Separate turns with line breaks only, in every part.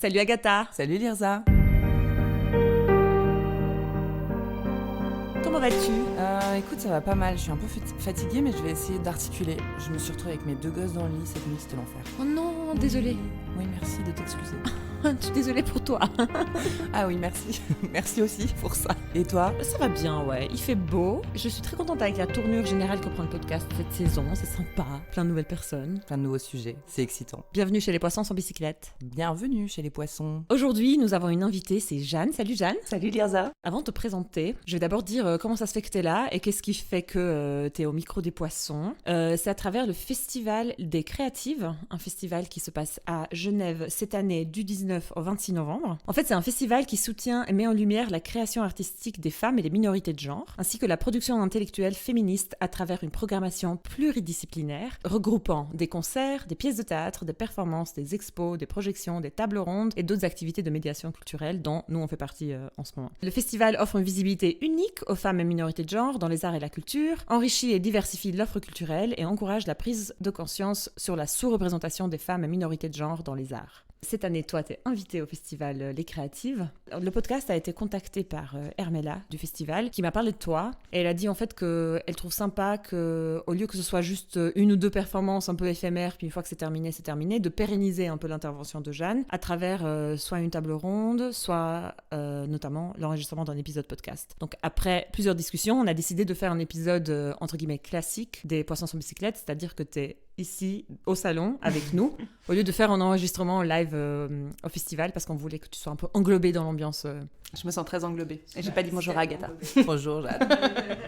Salut Agatha.
Salut Lirza.
Comment vas-tu ?
Écoute, ça va pas mal. Je suis un peu fatiguée, mais je vais essayer d'articuler. Je me suis retrouvée avec mes 2 gosses dans le lit cette nuit, c'était l'enfer.
Oh non, désolée.
Oui, merci de t'excuser.
Je suis désolée pour toi.
Ah oui, merci. Merci aussi pour ça. Et toi ?
Ça va bien, ouais. Il fait beau. Je suis très contente avec la tournure générale que prend le podcast cette saison. C'est sympa. Plein de nouvelles personnes.
Plein de nouveaux sujets. C'est excitant.
Bienvenue chez les Poissons sans bicyclette.
Bienvenue chez les poissons.
Aujourd'hui, nous avons une invitée, c'est Jeanne. Salut Jeanne.
Salut Lirza.
Avant de te présenter, je vais d'abord dire comment ça se fait que t'es là et qu'est-ce qui fait que t'es au micro des poissons. C'est à travers le Festival des Créatives, un festival qui se passe à Genève cette année du 19 au 26 novembre. En fait, c'est un festival qui soutient et met en lumière la création artistique des femmes et des minorités de genre, ainsi que la production intellectuelle féministe à travers une programmation pluridisciplinaire, regroupant des concerts, des pièces de théâtre, des performances, des expos, des projections, des tables rondes et d'autres activités de médiation culturelle dont nous on fait partie en ce moment. Le festival offre une visibilité unique aux femmes et minorités de genre dans les arts et la culture, enrichit et diversifie l'offre culturelle et encourage la prise de conscience sur la sous-représentation des femmes et minorités de genre dans les arts. Cette année, toi, t'es invitée au festival Les Créatives. Le podcast a été contacté par Hermela du festival, qui m'a parlé de toi. Et elle a dit en fait qu'elle trouve sympa qu'au lieu que ce soit juste 1 ou 2 performances un peu éphémères, puis une fois que c'est terminé, de pérenniser un peu l'intervention de Jeanne à travers soit une table ronde, soit notamment l'enregistrement d'un épisode podcast. Donc après plusieurs discussions, on a décidé de faire un épisode entre guillemets classique des Poissons sur bicyclette, c'est-à-dire que t'es ici au salon avec nous, au lieu de faire un enregistrement live au festival, parce qu'on voulait que tu sois un peu englobée dans l'ambiance.
Je me sens très englobée. Et j'ai pas dit bonjour à Agatha.
Bonjour Jeanne.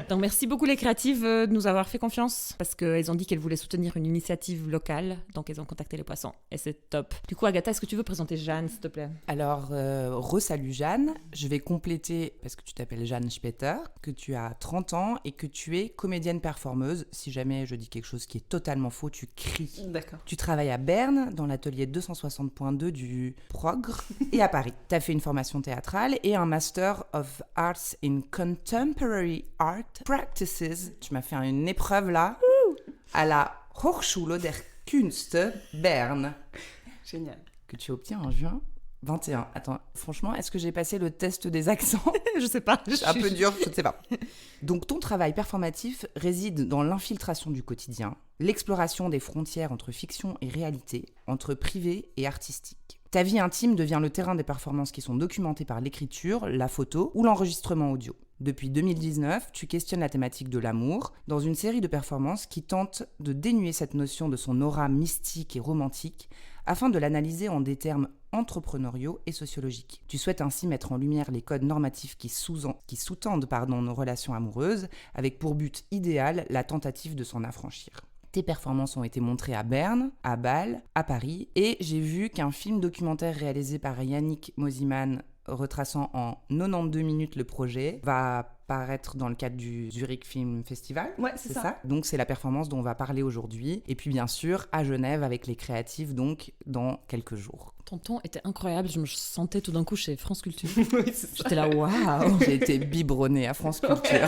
Donc merci beaucoup les créatives de nous avoir fait confiance, parce qu'elles ont dit qu'elles voulaient soutenir une initiative locale, donc elles ont contacté les poissons, et c'est top. Du coup Agatha, est-ce que tu veux présenter Jeanne, s'il te plaît ?
Alors, re-salut Jeanne. Je vais compléter, parce que tu t'appelles Jeanne Spetter, que tu as 30 ans et que tu es comédienne performeuse. Si jamais je dis quelque chose qui est totalement faux, tu cries.
D'accord.
Tu travailles à Berne, dans l'atelier 260.2 du Progr, et à Paris. Tu as fait une formation théâtrale et un Master of Arts in Contemporary Art Practices. Tu m'as fait une épreuve là, à la Hochschule der Künste Berne,
Génial.
que tu obtiens en juin 21. Attends, franchement, est-ce que j'ai passé le test des accents ?
Je sais pas.
C'est un peu dur, je ne sais pas. Donc ton travail performatif réside dans l'infiltration du quotidien, l'exploration des frontières entre fiction et réalité, entre privé et artistique. Ta vie intime devient le terrain des performances qui sont documentées par l'écriture, la photo ou l'enregistrement audio. Depuis 2019, tu questionnes la thématique de l'amour dans une série de performances qui tentent de dénuer cette notion de son aura mystique et romantique afin de l'analyser en des termes entrepreneuriaux et sociologiques. Tu souhaites ainsi mettre en lumière les codes normatifs qui sous-tendent nos relations amoureuses, avec pour but idéal la tentative de s'en affranchir. Tes performances ont été montrées à Berne, à Bâle, à Paris, et j'ai vu qu'un film documentaire réalisé par Yannick Mosiman, retraçant en 92 minutes le projet, va paraître dans le cadre du Zurich Film Festival.
Ouais, c'est ça.
Donc c'est la performance dont on va parler aujourd'hui. Et puis bien sûr, à Genève avec les créatifs, donc dans quelques jours.
Ton ton était incroyable, je me sentais tout d'un coup chez France Culture.
Oui, c'est ça.
J'étais là, waouh.
J'ai été biberonnée à France Culture.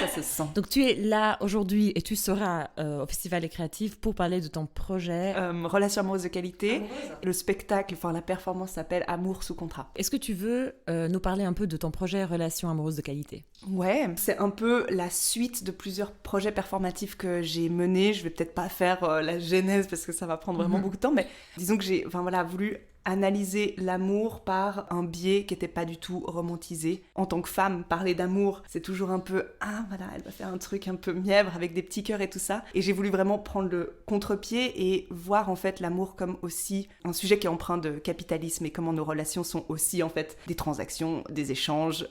Ça se sent.
Donc tu es là aujourd'hui et tu seras au Festival des Créatives pour parler de ton projet.
Relation amoureuse de qualité. Le spectacle, enfin la performance s'appelle Amour sous contrat.
Est-ce que tu veux nous parler un peu de ton projet Relation amoureuse de qualité ?
Ouais, c'est un peu la suite de plusieurs projets performatifs que j'ai menés. Je vais peut-être pas faire la genèse parce que ça va prendre vraiment beaucoup de temps, mais disons que j'ai voulu analyser l'amour par un biais qui n'était pas du tout romantisé. En tant que femme, parler d'amour, c'est toujours un peu « Ah, voilà, elle va faire un truc un peu mièvre avec des petits cœurs et tout ça ». Et j'ai voulu vraiment prendre le contre-pied et voir en fait l'amour comme aussi un sujet qui est empreint de capitalisme et comment nos relations sont aussi en fait des transactions, des échanges,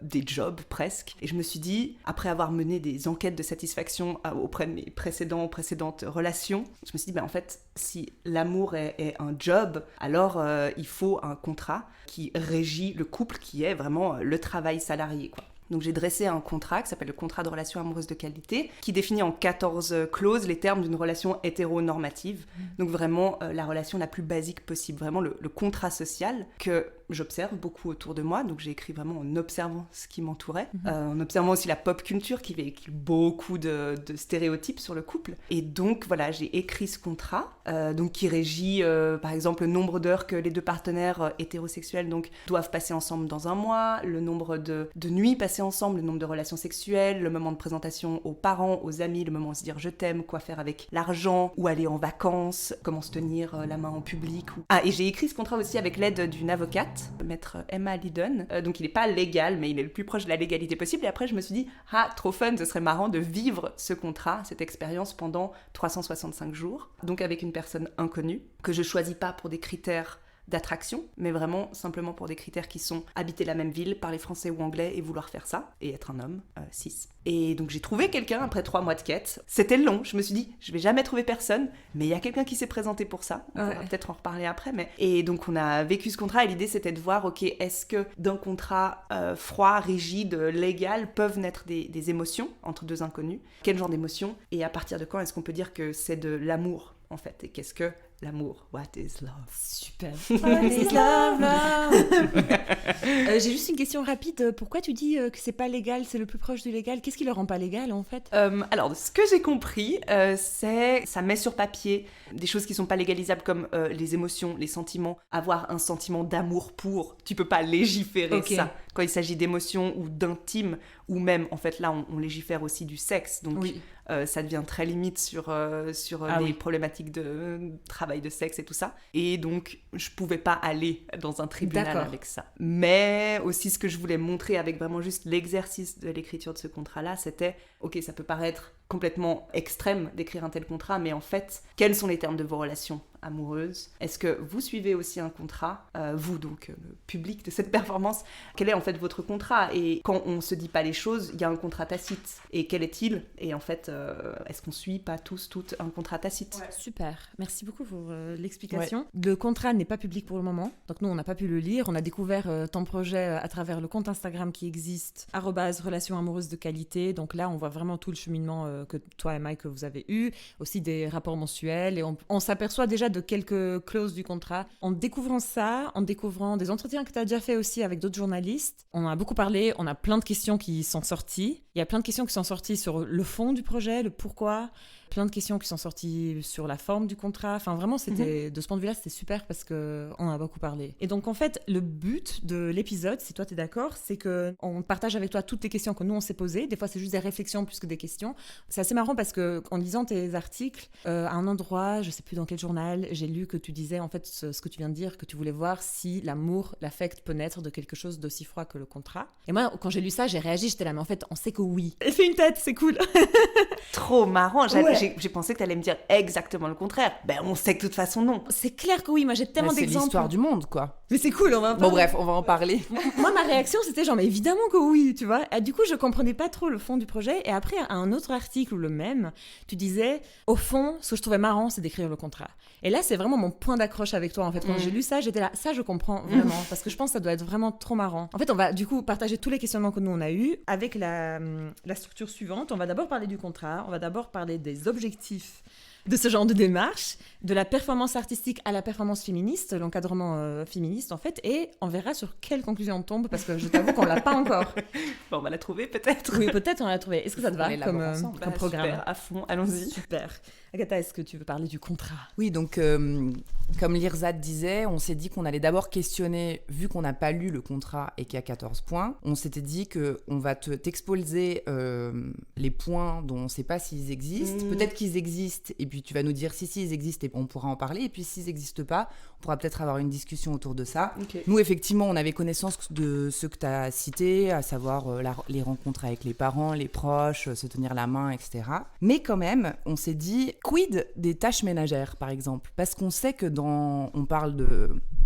des jobs presque. Et je me suis dit, après avoir mené des enquêtes de satisfaction auprès de mes précédentes relations, je me suis dit, en fait, si l'amour est un job, alors il faut un contrat qui régit le couple, qui est vraiment le travail salarié, quoi. Donc j'ai dressé un contrat qui s'appelle le contrat de relation amoureuse de qualité, qui définit en 14 clauses les termes d'une relation hétéronormative. Donc vraiment la relation la plus basique possible, vraiment le contrat social que j'observe beaucoup autour de moi. Donc j'ai écrit vraiment en observant ce qui m'entourait, en observant aussi la pop culture qui véhicule beaucoup de stéréotypes sur le couple. Et donc voilà, j'ai écrit ce contrat, donc qui régit par exemple le nombre d'heures que les deux partenaires hétérosexuels donc, doivent passer ensemble dans un mois, le nombre de nuits passées ensemble, le nombre de relations sexuelles, le moment de présentation aux parents, aux amis, le moment de se dire je t'aime, quoi faire avec l'argent, où aller en vacances, comment se tenir la main en public. Ah, et j'ai écrit ce contrat aussi avec l'aide d'une avocate, maître Emma Lydon. Donc il n'est pas légal, mais il est le plus proche de la légalité possible. Et après je me suis dit, trop fun, ce serait marrant de vivre ce contrat, cette expérience pendant 365 jours. Donc avec une personne inconnue, que je choisis pas pour des critères d'attraction, mais vraiment simplement pour des critères qui sont habiter la même ville, parler français ou anglais et vouloir faire ça, et être un homme, cis. Et donc j'ai trouvé quelqu'un après 3 mois de quête. C'était long, je me suis dit, je vais jamais trouver personne, mais il y a quelqu'un qui s'est présenté pour ça. On va peut-être en reparler après, mais... Et donc on a vécu ce contrat, et l'idée c'était de voir, ok, est-ce que d'un contrat froid, rigide, légal, peuvent naître des émotions entre deux inconnus? Quel genre d'émotions? Et à partir de quand est-ce qu'on peut dire que c'est de l'amour, en fait? Et qu'est-ce que l'amour? What is love?
Super. What is love? J'ai juste une question rapide. Pourquoi tu dis que c'est pas légal, c'est le plus proche du légal? Qu'est-ce qui le rend pas légal en fait?
Alors, ce que j'ai compris, c'est ça met sur papier des choses qui sont pas légalisables comme les émotions, les sentiments. Avoir un sentiment d'amour pour, tu peux pas légiférer ça. Quand il s'agit d'émotions ou d'intime, ou même, en fait, là, on légifère aussi du sexe. Donc, ça devient très limite sur les problématiques de travail de sexe et tout ça. Et donc, je pouvais pas aller dans un tribunal avec ça. Mais aussi, ce que je voulais montrer avec vraiment juste l'exercice de l'écriture de ce contrat-là, c'était, ok, ça peut paraître complètement extrême d'écrire un tel contrat, mais en fait, quels sont les termes de vos relations amoureuses? Est-ce que vous suivez aussi un contrat, vous donc, le public de cette performance? Quel est en fait votre contrat? Et quand on se dit pas les choses, il y a un contrat tacite. Et quel est-il? Et en fait, est-ce qu'on suit pas tous, toutes un contrat tacite?
Super, merci beaucoup pour l'explication. Le contrat n'est pas public pour le moment, donc nous on n'a pas pu le lire. On a découvert ton projet à travers le compte Instagram qui existe, @relations amoureuses de qualité. Donc là on voit vraiment tout le cheminement que toi et Mike vous avez eu, aussi des rapports mensuels, et on s'aperçoit déjà de quelques clauses du contrat. En découvrant ça, en découvrant des entretiens que tu as déjà fait aussi avec d'autres journalistes, on en a beaucoup parlé, on a plein de questions qui sont sorties. Il y a plein de questions qui sont sorties sur le fond du projet, le pourquoi, plein de questions qui sont sorties sur la forme du contrat. Enfin, vraiment, c'était, de ce point de vue-là, c'était super parce qu'on en a beaucoup parlé. Et donc, en fait, le but de l'épisode, si toi, t'es d'accord, c'est qu'on partage avec toi toutes les questions que nous, on s'est posées. Des fois, c'est juste des réflexions plus que des questions. C'est assez marrant parce qu'en lisant tes articles, à un endroit, je sais plus dans quel journal, j'ai lu que tu disais, en fait, ce que tu viens de dire, que tu voulais voir si l'amour, l'affect peut naître de quelque chose d'aussi froid que le contrat. Et moi, quand j'ai lu ça, j'ai réagi, j'étais là, mais en fait, on sait que oui. Elle fait une tête, c'est cool.
Trop marrant. J'ai pensé que tu allais me dire exactement le contraire. Ben, on sait que de toute façon, non.
C'est clair que oui, moi j'ai tellement d'exemples.
C'est l'histoire du monde, quoi.
Mais c'est cool, on va en parler.
Bon, bref, on va en parler.
Moi, ma réaction, c'était genre, mais évidemment que oui, tu vois. Et du coup, je comprenais pas trop le fond du projet. Et après, à un autre article ou le même, tu disais, au fond, ce que je trouvais marrant, c'est d'écrire le contrat. Et là, c'est vraiment mon point d'accroche avec toi, en fait. Quand j'ai lu ça, j'étais là, ça, je comprends vraiment. Parce que je pense que ça doit être vraiment trop marrant. En fait, on va du coup partager tous les questionnements que nous, on a eus avec la structure suivante. On va d'abord parler du contrat, on va d'abord parler des objectifs de ce genre de démarche, de la performance artistique à la performance féministe, l'encadrement féministe en fait, et on verra sur quelle conclusion on tombe, parce que je t'avoue qu'on l'a pas encore.
Bon, on va la trouver peut-être.
Oui, peut-être on va la trouver. Est-ce que ça te va comme programme?
Super, à fond, allons-y.
Super. Agatha, est-ce que tu veux parler du contrat?
Oui, donc comme Lirzad disait, on s'est dit qu'on allait d'abord questionner, vu qu'on n'a pas lu le contrat et qu'il y a 14 points, on s'était dit qu'on va t'exposer les points dont on ne sait pas s'ils existent. Peut-être qu'ils existent, et puis tu vas nous dire si ils existent et on pourra en parler, et puis s'ils n'existent pas, on pourra peut-être avoir une discussion autour de ça. Okay. Nous, effectivement, on avait connaissance de ce que tu as cité, à savoir les rencontres avec les parents, les proches, se tenir la main, etc. Mais quand même, on s'est dit, quid des tâches ménagères, par exemple? Parce qu'on sait que on parle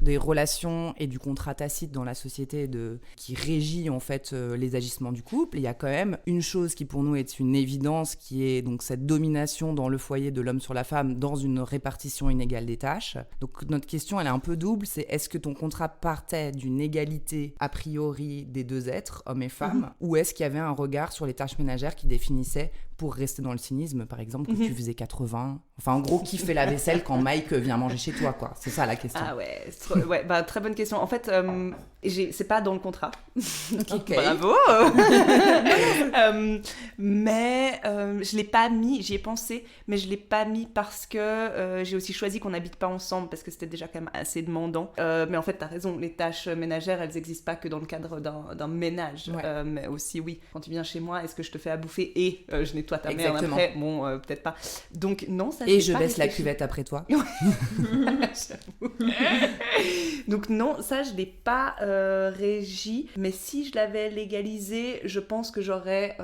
des relations et du contrat tacite dans la société qui régit en fait les agissements du couple. Il y a quand même une chose qui pour nous est une évidence, qui est donc cette domination dans le foyer de l'homme sur la femme dans une répartition inégale des tâches. Donc notre question, elle est un peu double, c'est est-ce que ton contrat partait d'une égalité a priori des deux êtres, hommes et femmes, ou est-ce qu'il y avait un regard sur les tâches ménagères qui définissait, pour rester dans le cynisme par exemple, que tu faisais 80, enfin en gros qui fait la vaisselle quand Mike vient manger chez toi, quoi. C'est ça la question.
Ah ouais, très bonne question. En fait, c'est pas dans le contrat.
Ok.
Bravo. Mais je l'ai pas mis, j'y ai pensé, mais je l'ai pas mis parce que j'ai aussi choisi qu'on n'habite pas ensemble, parce que c'était déjà quand même assez demandant. Mais en fait, t'as raison, les tâches ménagères, elles n'existent pas que dans le cadre d'un ménage.
Ouais.
Mais aussi, oui, quand tu viens chez moi, est-ce que je te fais à bouffer et je nettoie ta merde
Exactement.
après? Bon, peut-être pas. Donc non, ça
Et
j'ai
je
pas
baisse la
réfléchi.
cuvette après toi.
J'avoue. Donc non, ça je l'ai pas régi, mais si je l'avais légalisé, je pense que j'aurais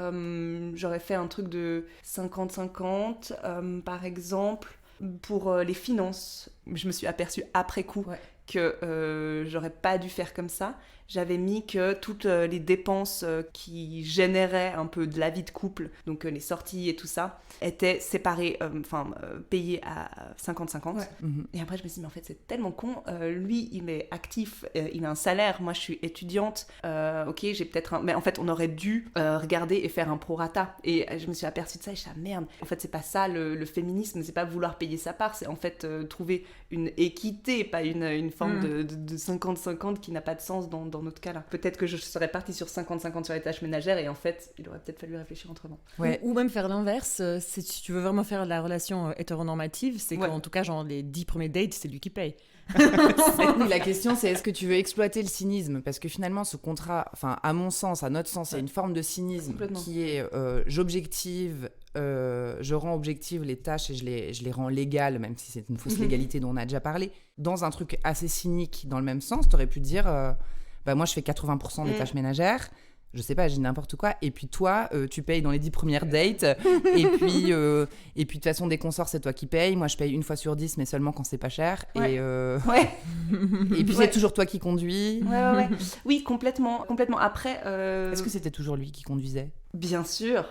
fait un truc de 50-50, par exemple, pour les finances. Je me suis aperçue après coup que j'aurais pas dû faire comme ça. J'avais mis que toutes les dépenses qui généraient un peu de la vie de couple, donc les sorties et tout ça, étaient séparées, payées à 50-50.
Ouais.
Et après, je me suis dit, mais en fait, c'est tellement con. Lui, il est actif, il a un salaire. Moi, je suis étudiante. Ok, j'ai peut-être un... Mais en fait, on aurait dû regarder et faire un prorata. Et je me suis aperçue de ça et je suis merde. En fait, c'est pas ça le féminisme. C'est pas vouloir payer sa part. C'est en fait trouver une équité, pas une forme de 50-50 qui n'a pas de sens dans notre cas-là. Peut-être que je serais partie sur 50-50 sur les tâches ménagères et en fait, il aurait peut-être fallu réfléchir autrement.
Ouais.
Ou même faire l'inverse, si tu veux vraiment faire la relation hétéronormative, c'est qu'en tout cas, genre les 10 premiers dates, c'est lui qui paye.
Oui, la question c'est est-ce que tu veux exploiter le cynisme, parce que finalement ce contrat, enfin à mon sens, à notre sens, il y a une forme de cynisme qui est j'objective, je rends objective les tâches et je les rends légales, même si c'est une fausse légalité dont on a déjà parlé, dans un truc assez cynique. Dans le même sens, t'aurais pu dire moi je fais 80% des tâches ménagères, je sais pas, j'ai dis n'importe quoi, et puis toi tu payes dans les 10 premières dates, et puis de toute façon dès qu'on sort c'est toi qui payes, moi je paye une fois sur 10 mais seulement quand c'est pas cher,
Ouais.
et puis c'est toujours toi qui conduis.
Ouais. Oui, complètement. Après,
Est-ce que c'était toujours lui qui conduisait?
bien sûr.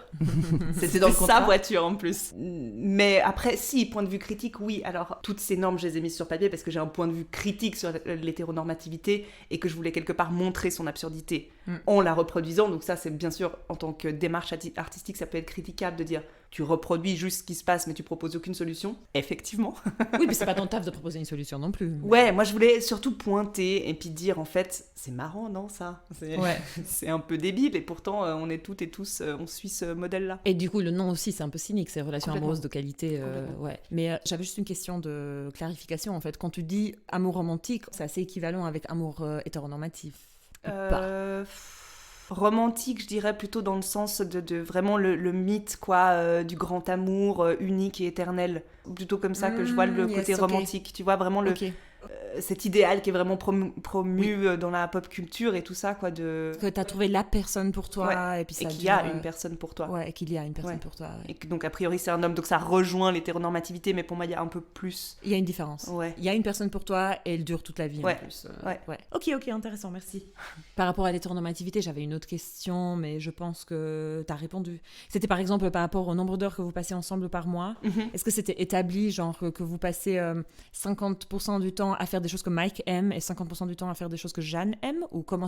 C'était dans le
sa
contrat.
voiture en plus. Mais après, si, point de vue critique, oui. Alors, toutes ces normes, je les ai mises sur papier parce que j'ai un point de vue critique sur l'hétéronormativité et que je voulais quelque part montrer son absurdité en la reproduisant. Donc ça, c'est bien sûr, en tant que démarche artistique, ça peut être critiquable de dire tu reproduis juste ce qui se passe mais tu proposes aucune solution. Effectivement.
Oui, mais c'est pas ton taf de proposer une solution non plus.
Ouais, moi je voulais surtout pointer et puis dire en fait, c'est marrant, non, ça
Ouais.
C'est un peu débile et pourtant on est toutes et tous, on suit ce modèle-là.
Et du coup, le nom aussi, c'est un peu cynique, c'est relations
Complètement.
amoureuses de qualité. Ouais. Mais j'avais juste une question de clarification, en fait. Quand tu dis amour romantique, c'est assez équivalent avec amour hétéronormatif. Ou pas.
Romantique, je dirais plutôt dans le sens de vraiment le mythe quoi, du grand amour unique et éternel. Plutôt comme ça que je vois le côté
yes,
romantique. Tu vois vraiment
Ok.
cet idéal qui est vraiment promu dans la pop culture et tout ça quoi de
Que t'as trouvé la personne pour toi et puis ça
et qu'il y
dure,
a une personne pour toi.
Ouais, et qu'il y a une personne
Ouais.
pour toi. Ouais.
Et que, donc a priori c'est un homme, donc ça rejoint l'hétéronormativité, mais pour moi il y a un peu plus.
Il y a une différence.
Ouais.
Il y a une personne pour toi et elle dure toute la vie
Ouais.
en plus.
Ouais.
Ok, intéressant, merci. Par rapport à l'hétéronormativité, j'avais une autre question, mais je pense que t'as répondu. C'était par exemple par rapport au nombre d'heures que vous passez ensemble par mois. Est-ce que c'était établi, genre que vous passez 50% du temps à faire des choses que Mike aime et 50% du temps à faire des choses que Jeanne aime? Ou comment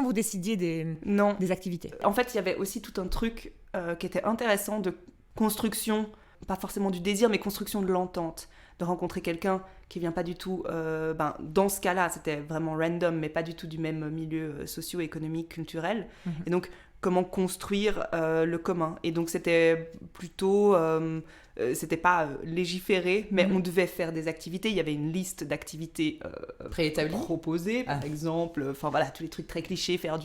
vous décidiez
Non.
des activités?
En fait, il y avait aussi tout un truc qui était intéressant de construction, pas forcément du désir, mais construction de l'entente. De rencontrer quelqu'un qui vient pas du tout, dans ce cas-là, c'était vraiment random, mais pas du tout du même milieu socio-économique, culturel. Et donc, comment construire le commun. Et donc, c'était plutôt... c'était pas légiféré, mais on devait faire des activités. Il y avait une liste d'activités
Préétabli.
proposées, par exemple. Enfin, voilà, tous les trucs très clichés, faire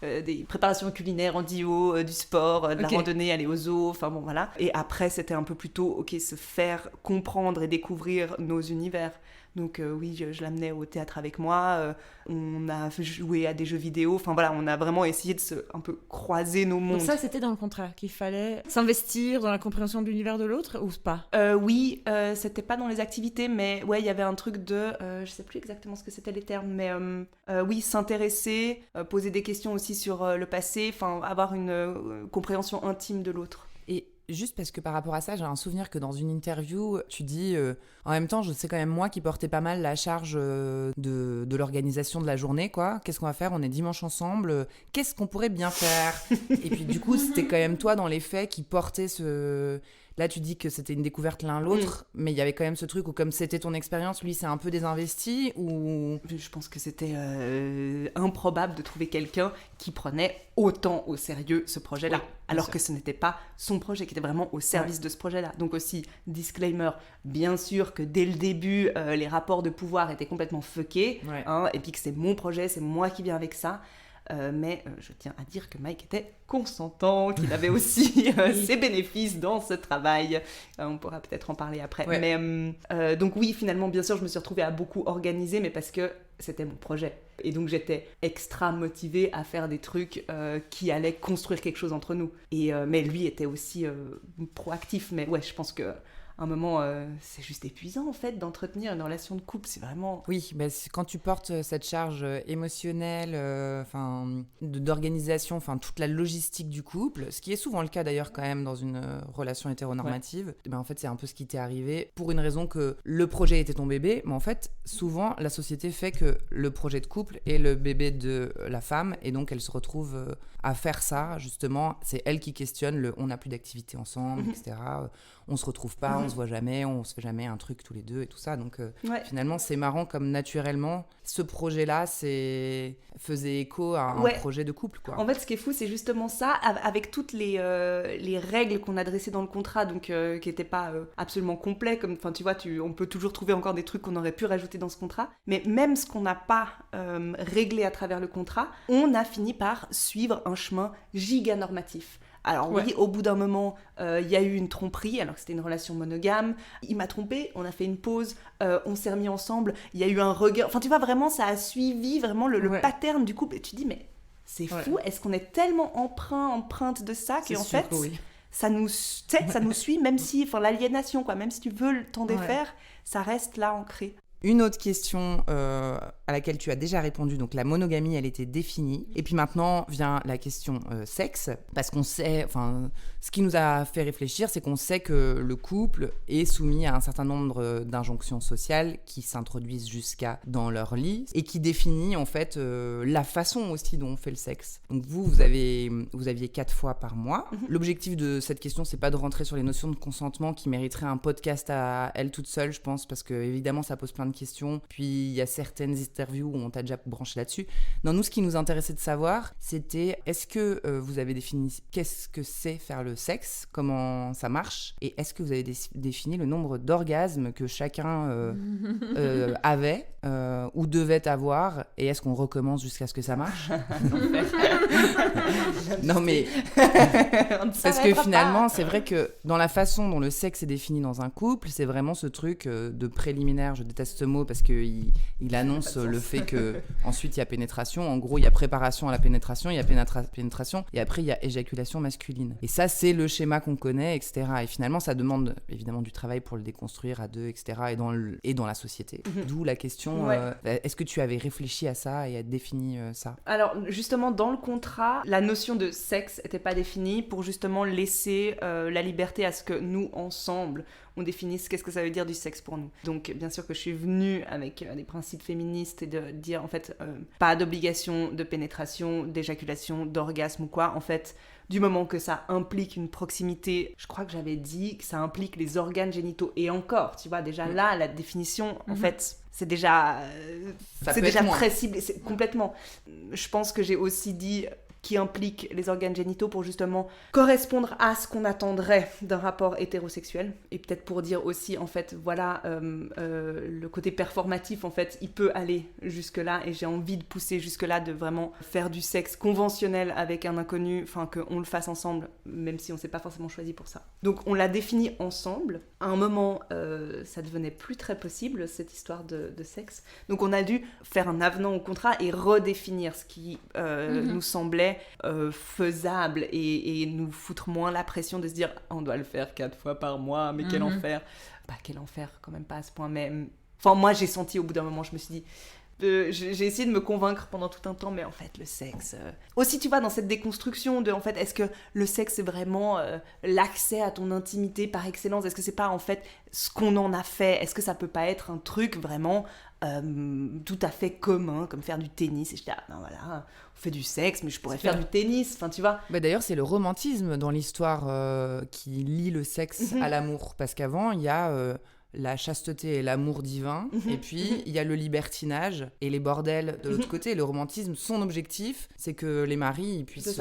des préparations culinaires en duo, du sport, de la randonnée, aller au zoo, enfin bon, voilà. Et après, c'était un peu plutôt, se faire comprendre et découvrir nos univers. Donc oui, je l'amenais au théâtre avec moi, on a joué à des jeux vidéo, enfin voilà, on a vraiment essayé de un peu croiser nos mondes.
Donc ça, c'était dans le contrat, qu'il fallait s'investir dans la compréhension de l'univers de l'autre, ou pas?
Oui, c'était pas dans les activités, mais ouais, il y avait un truc de, je sais plus exactement ce que c'était les termes, mais oui, s'intéresser, poser des questions aussi sur le passé, enfin avoir une compréhension intime de l'autre.
Et juste parce que par rapport à ça, j'ai un souvenir que dans une interview, tu dis en même temps, c'est quand même moi qui portais pas mal la charge de l'organisation de la journée, quoi. Qu'est-ce qu'on va faire? On est dimanche ensemble. Qu'est-ce qu'on pourrait bien faire? Et puis du coup, c'était quand même toi dans les faits qui portais ce... Là, tu dis que c'était une découverte l'un l'autre, mais il y avait quand même ce truc où comme c'était ton expérience, lui, c'est un peu désinvesti ou...
Je pense que c'était improbable de trouver quelqu'un qui prenait autant au sérieux ce projet-là,
Oui,
alors
sûr.
que ce n'était pas son projet, qui était vraiment au service de ce projet-là. Donc aussi, disclaimer, bien sûr que dès le début, les rapports de pouvoir étaient complètement fuckés, et puis que c'est mon projet, c'est moi qui viens avec ça. Mais je tiens à dire que Mike était consentant, qu'il avait aussi ses bénéfices dans ce travail. On pourra peut-être en parler après.
Ouais.
Mais donc oui, finalement, bien sûr, je me suis retrouvée à beaucoup organiser, mais parce que c'était mon projet. Et donc j'étais extra motivée à faire des trucs qui allaient construire quelque chose entre nous. Mais lui était aussi proactif. Mais ouais, je pense que un moment, c'est juste épuisant en fait d'entretenir une relation de couple, c'est vraiment...
Oui, bah, quand tu portes cette charge émotionnelle, d'organisation, toute la logistique du couple, ce qui est souvent le cas d'ailleurs quand même dans une relation hétéronormative, en fait c'est un peu ce qui t'est arrivé pour une raison que le projet était ton bébé, mais en fait souvent la société fait que le projet de couple est le bébé de la femme et donc elle se retrouve à faire ça justement, c'est elle qui questionne le on n'a plus d'activité ensemble, etc. On se retrouve pas, on se voit jamais, on se fait jamais un truc tous les deux et tout ça. Donc finalement, c'est marrant comme naturellement, ce projet-là faisait écho à un projet de couple, quoi.
En fait, ce qui est fou, c'est justement ça, avec toutes les règles qu'on a dressées dans le contrat, donc qui n'étaient pas absolument complets. Comme, tu vois, on peut toujours trouver encore des trucs qu'on aurait pu rajouter dans ce contrat. Mais même ce qu'on n'a pas réglé à travers le contrat, on a fini par suivre un chemin giga normatif. Alors oui, au bout d'un moment, il y a eu une tromperie, alors que c'était une relation monogame. Il m'a trompée, on a fait une pause, on s'est remis ensemble, il y a eu un regard. Enfin, tu vois, vraiment, ça a suivi vraiment le pattern du couple. Et tu te dis, mais c'est fou, est-ce qu'on est tellement empreinte de ça qu'en fait, ça nous suit, même si, l'aliénation, quoi, même si tu veux t'en défaire, ça reste là ancré.
Une autre question à laquelle tu as déjà répondu, donc la monogamie, elle était définie. Et puis maintenant vient la question sexe, parce qu'on sait, ce qui nous a fait réfléchir, c'est qu'on sait que le couple est soumis à un certain nombre d'injonctions sociales qui s'introduisent jusqu'à dans leur lit et qui définit en fait la façon aussi dont on fait le sexe. Donc vous aviez 4 fois par mois. L'objectif de cette question, c'est pas de rentrer sur les notions de consentement qui mériteraient un podcast à elle toute seule, je pense, parce que évidemment ça pose plein de questions, puis il y a certaines interviews où on t'a déjà branché là-dessus. Non, nous, ce qui nous intéressait de savoir, c'était est-ce que vous avez défini qu'est-ce que c'est faire le sexe, comment ça marche, et est-ce que vous avez défini le nombre d'orgasmes que chacun avait ou devait avoir, et est-ce qu'on recommence jusqu'à ce que ça marche? Non, mais parce que finalement, c'est vrai que dans la façon dont le sexe est défini dans un couple, c'est vraiment ce truc de préliminaire, je déteste ce mot parce qu'il annonce le fait qu'ensuite il y a pénétration. En gros, il y a préparation à la pénétration, il y a pénétration et après il y a éjaculation masculine. Et ça, c'est le schéma qu'on connaît, etc. Et finalement, ça demande évidemment du travail pour le déconstruire à deux, etc. et dans la société. D'où la question, est-ce que tu avais réfléchi à ça et à défini ça?
Alors justement, dans le contrat, la notion de sexe n'était pas définie pour justement laisser la liberté à ce que nous, ensemble, on définisse qu'est-ce que ça veut dire du sexe pour nous. Donc bien sûr que je suis venue avec des principes féministes et de dire en fait pas d'obligation de pénétration, d'éjaculation, d'orgasme ou quoi. En fait, du moment que ça implique une proximité, je crois que j'avais dit que ça implique les organes génitaux. Et encore, tu vois, déjà là, la définition, en fait, c'est déjà très ciblé, complètement. Je pense que j'ai aussi dit qui implique les organes génitaux pour justement correspondre à ce qu'on attendrait d'un rapport hétérosexuel. Et peut-être pour dire aussi, en fait, voilà, le côté performatif, en fait, il peut aller jusque-là. Et j'ai envie de pousser jusque-là, de vraiment faire du sexe conventionnel avec un inconnu, enfin, qu'on le fasse ensemble, même si on ne s'est pas forcément choisi pour ça. Donc, on l'a défini ensemble. À un moment, ça devenait plus très possible, cette histoire de sexe. Donc, on a dû faire un avenant au contrat et redéfinir ce qui nous semblait faisable et nous foutre moins la pression de se dire on doit le faire 4 fois par mois, mais quel enfer. Bah quel enfer, quand même pas à ce point, mais enfin moi j'ai senti au bout d'un moment, je me suis dit j'ai essayé de me convaincre pendant tout un temps, mais en fait le sexe aussi, tu vois, dans cette déconstruction de en fait, est-ce que le sexe c'est vraiment l'accès à ton intimité par excellence, est-ce que c'est pas en fait ce qu'on en a fait, est-ce que ça peut pas être un truc vraiment tout à fait commun, comme faire du tennis, et je dis non voilà, on fait du sexe, mais je pourrais faire du tennis, enfin tu vois.
Bah d'ailleurs c'est le romantisme dans l'histoire qui lie le sexe à l'amour, parce qu'avant il y a la chasteté et l'amour divin, et puis il y a le libertinage et les bordels de l'autre côté. Le romantisme, son objectif, c'est que les maris ils puissent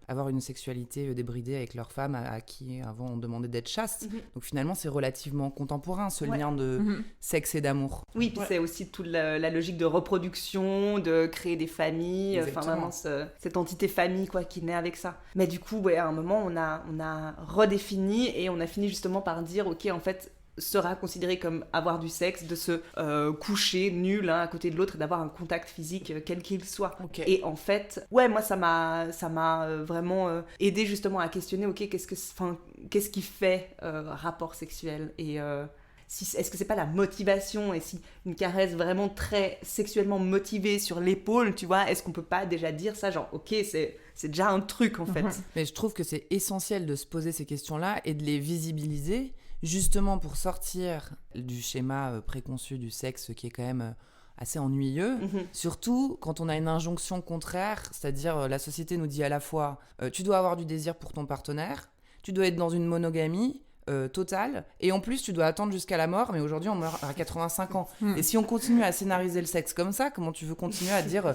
avoir une sexualité débridée avec leurs femmes à qui avant on demandait d'être chastes. Donc finalement c'est relativement contemporain, ce lien de sexe et d'amour.
Oui, puis c'est aussi toute la logique de reproduction, de créer des familles, enfin vraiment cette entité famille quoi, qui naît avec ça. Mais du coup, à un moment on a redéfini et on a fini justement par dire ok, en fait sera considéré comme avoir du sexe, de se coucher nu l'un à côté de l'autre et d'avoir un contact physique quel qu'il soit. Et en fait, moi ça m'a vraiment aidé justement à questionner qu'est-ce qui fait rapport sexuel et est-ce que c'est pas la motivation, et si une caresse vraiment très sexuellement motivée sur l'épaule, tu vois, est-ce qu'on peut pas déjà dire ça, genre ok, c'est déjà un truc en fait.
Mais je trouve que c'est essentiel de se poser ces questions-là et de les visibiliser, justement pour sortir du schéma préconçu du sexe qui est quand même assez ennuyeux, surtout quand on a une injonction contraire, c'est-à-dire la société nous dit à la fois tu dois avoir du désir pour ton partenaire, tu dois être dans une monogamie totale, et en plus tu dois attendre jusqu'à la mort, mais aujourd'hui on meurt à 85 ans. Et si on continue à scénariser le sexe comme ça, comment tu veux continuer à dire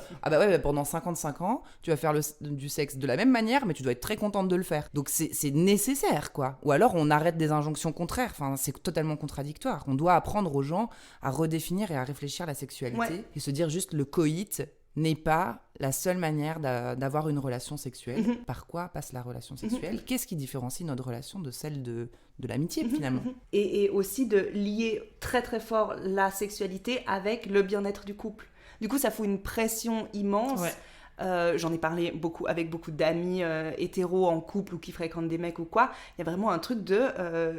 pendant 55 ans tu vas faire du sexe de la même manière, mais tu dois être très contente de le faire. Donc c'est nécessaire quoi. Ou alors on arrête des injonctions contraires, enfin c'est totalement contradictoire. On doit apprendre aux gens à redéfinir et à réfléchir la sexualité et se dire juste le coït n'est pas la seule manière d'avoir une relation sexuelle. Par quoi passe la relation sexuelle ? Qu'est-ce qui différencie notre relation de celle de l'amitié, finalement ?
Et aussi de lier très très fort la sexualité avec le bien-être du couple. Du coup, ça fout une pression immense. J'en ai parlé avec beaucoup d'amis hétéros en couple ou qui fréquentent des mecs ou quoi. Il y a vraiment un truc de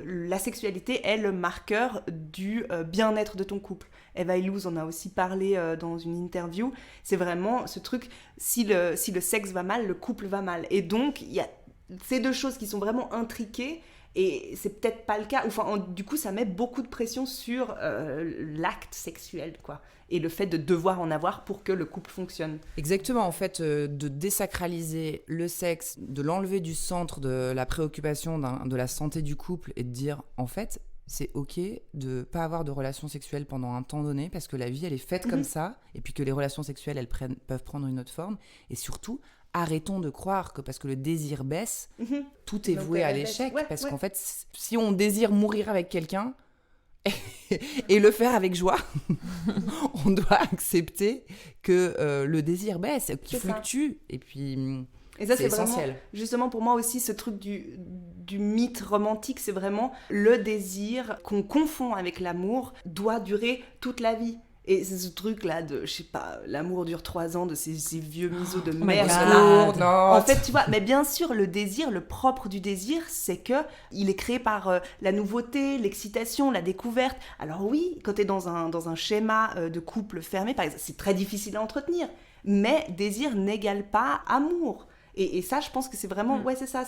la sexualité est le marqueur du bien-être de ton couple. Eva Illouz en a aussi parlé dans une interview. C'est vraiment ce truc, si le sexe va mal, le couple va mal. Et donc, il y a ces deux choses qui sont vraiment intriquées. Et c'est peut-être pas le cas. Du coup, ça met beaucoup de pression sur l'acte sexuel, quoi. Et le fait de devoir en avoir pour que le couple fonctionne.
Exactement, en fait, de désacraliser le sexe, de l'enlever du centre de la préoccupation de la santé du couple et de dire, en fait, c'est ok de pas avoir de relations sexuelles pendant un temps donné parce que la vie, elle est faite comme ça, et puis que les relations sexuelles, elles peuvent prendre une autre forme. Et surtout, arrêtons de croire que parce que le désir baisse, tout est voué à l'échec. Parce qu'en fait, si on désire mourir avec quelqu'un et le faire avec joie, on doit accepter que le désir baisse, qu'il fluctue. Et puis,
et ça, c'est
essentiel.
Vraiment, justement, pour moi aussi, ce truc du mythe romantique, c'est vraiment le désir qu'on confond avec l'amour doit durer toute la vie. Et c'est ce truc-là de, je sais pas, l'amour dure 3 ans, de ces vieux misos de merde. En fait, tu vois, mais bien sûr, le désir, le propre du désir, c'est que il est créé par la nouveauté, l'excitation, la découverte. Alors oui, quand t'es dans un schéma de couple fermé, par exemple, c'est très difficile à entretenir. Mais désir n'égale pas amour. Et ça, je pense que c'est vraiment... c'est ça.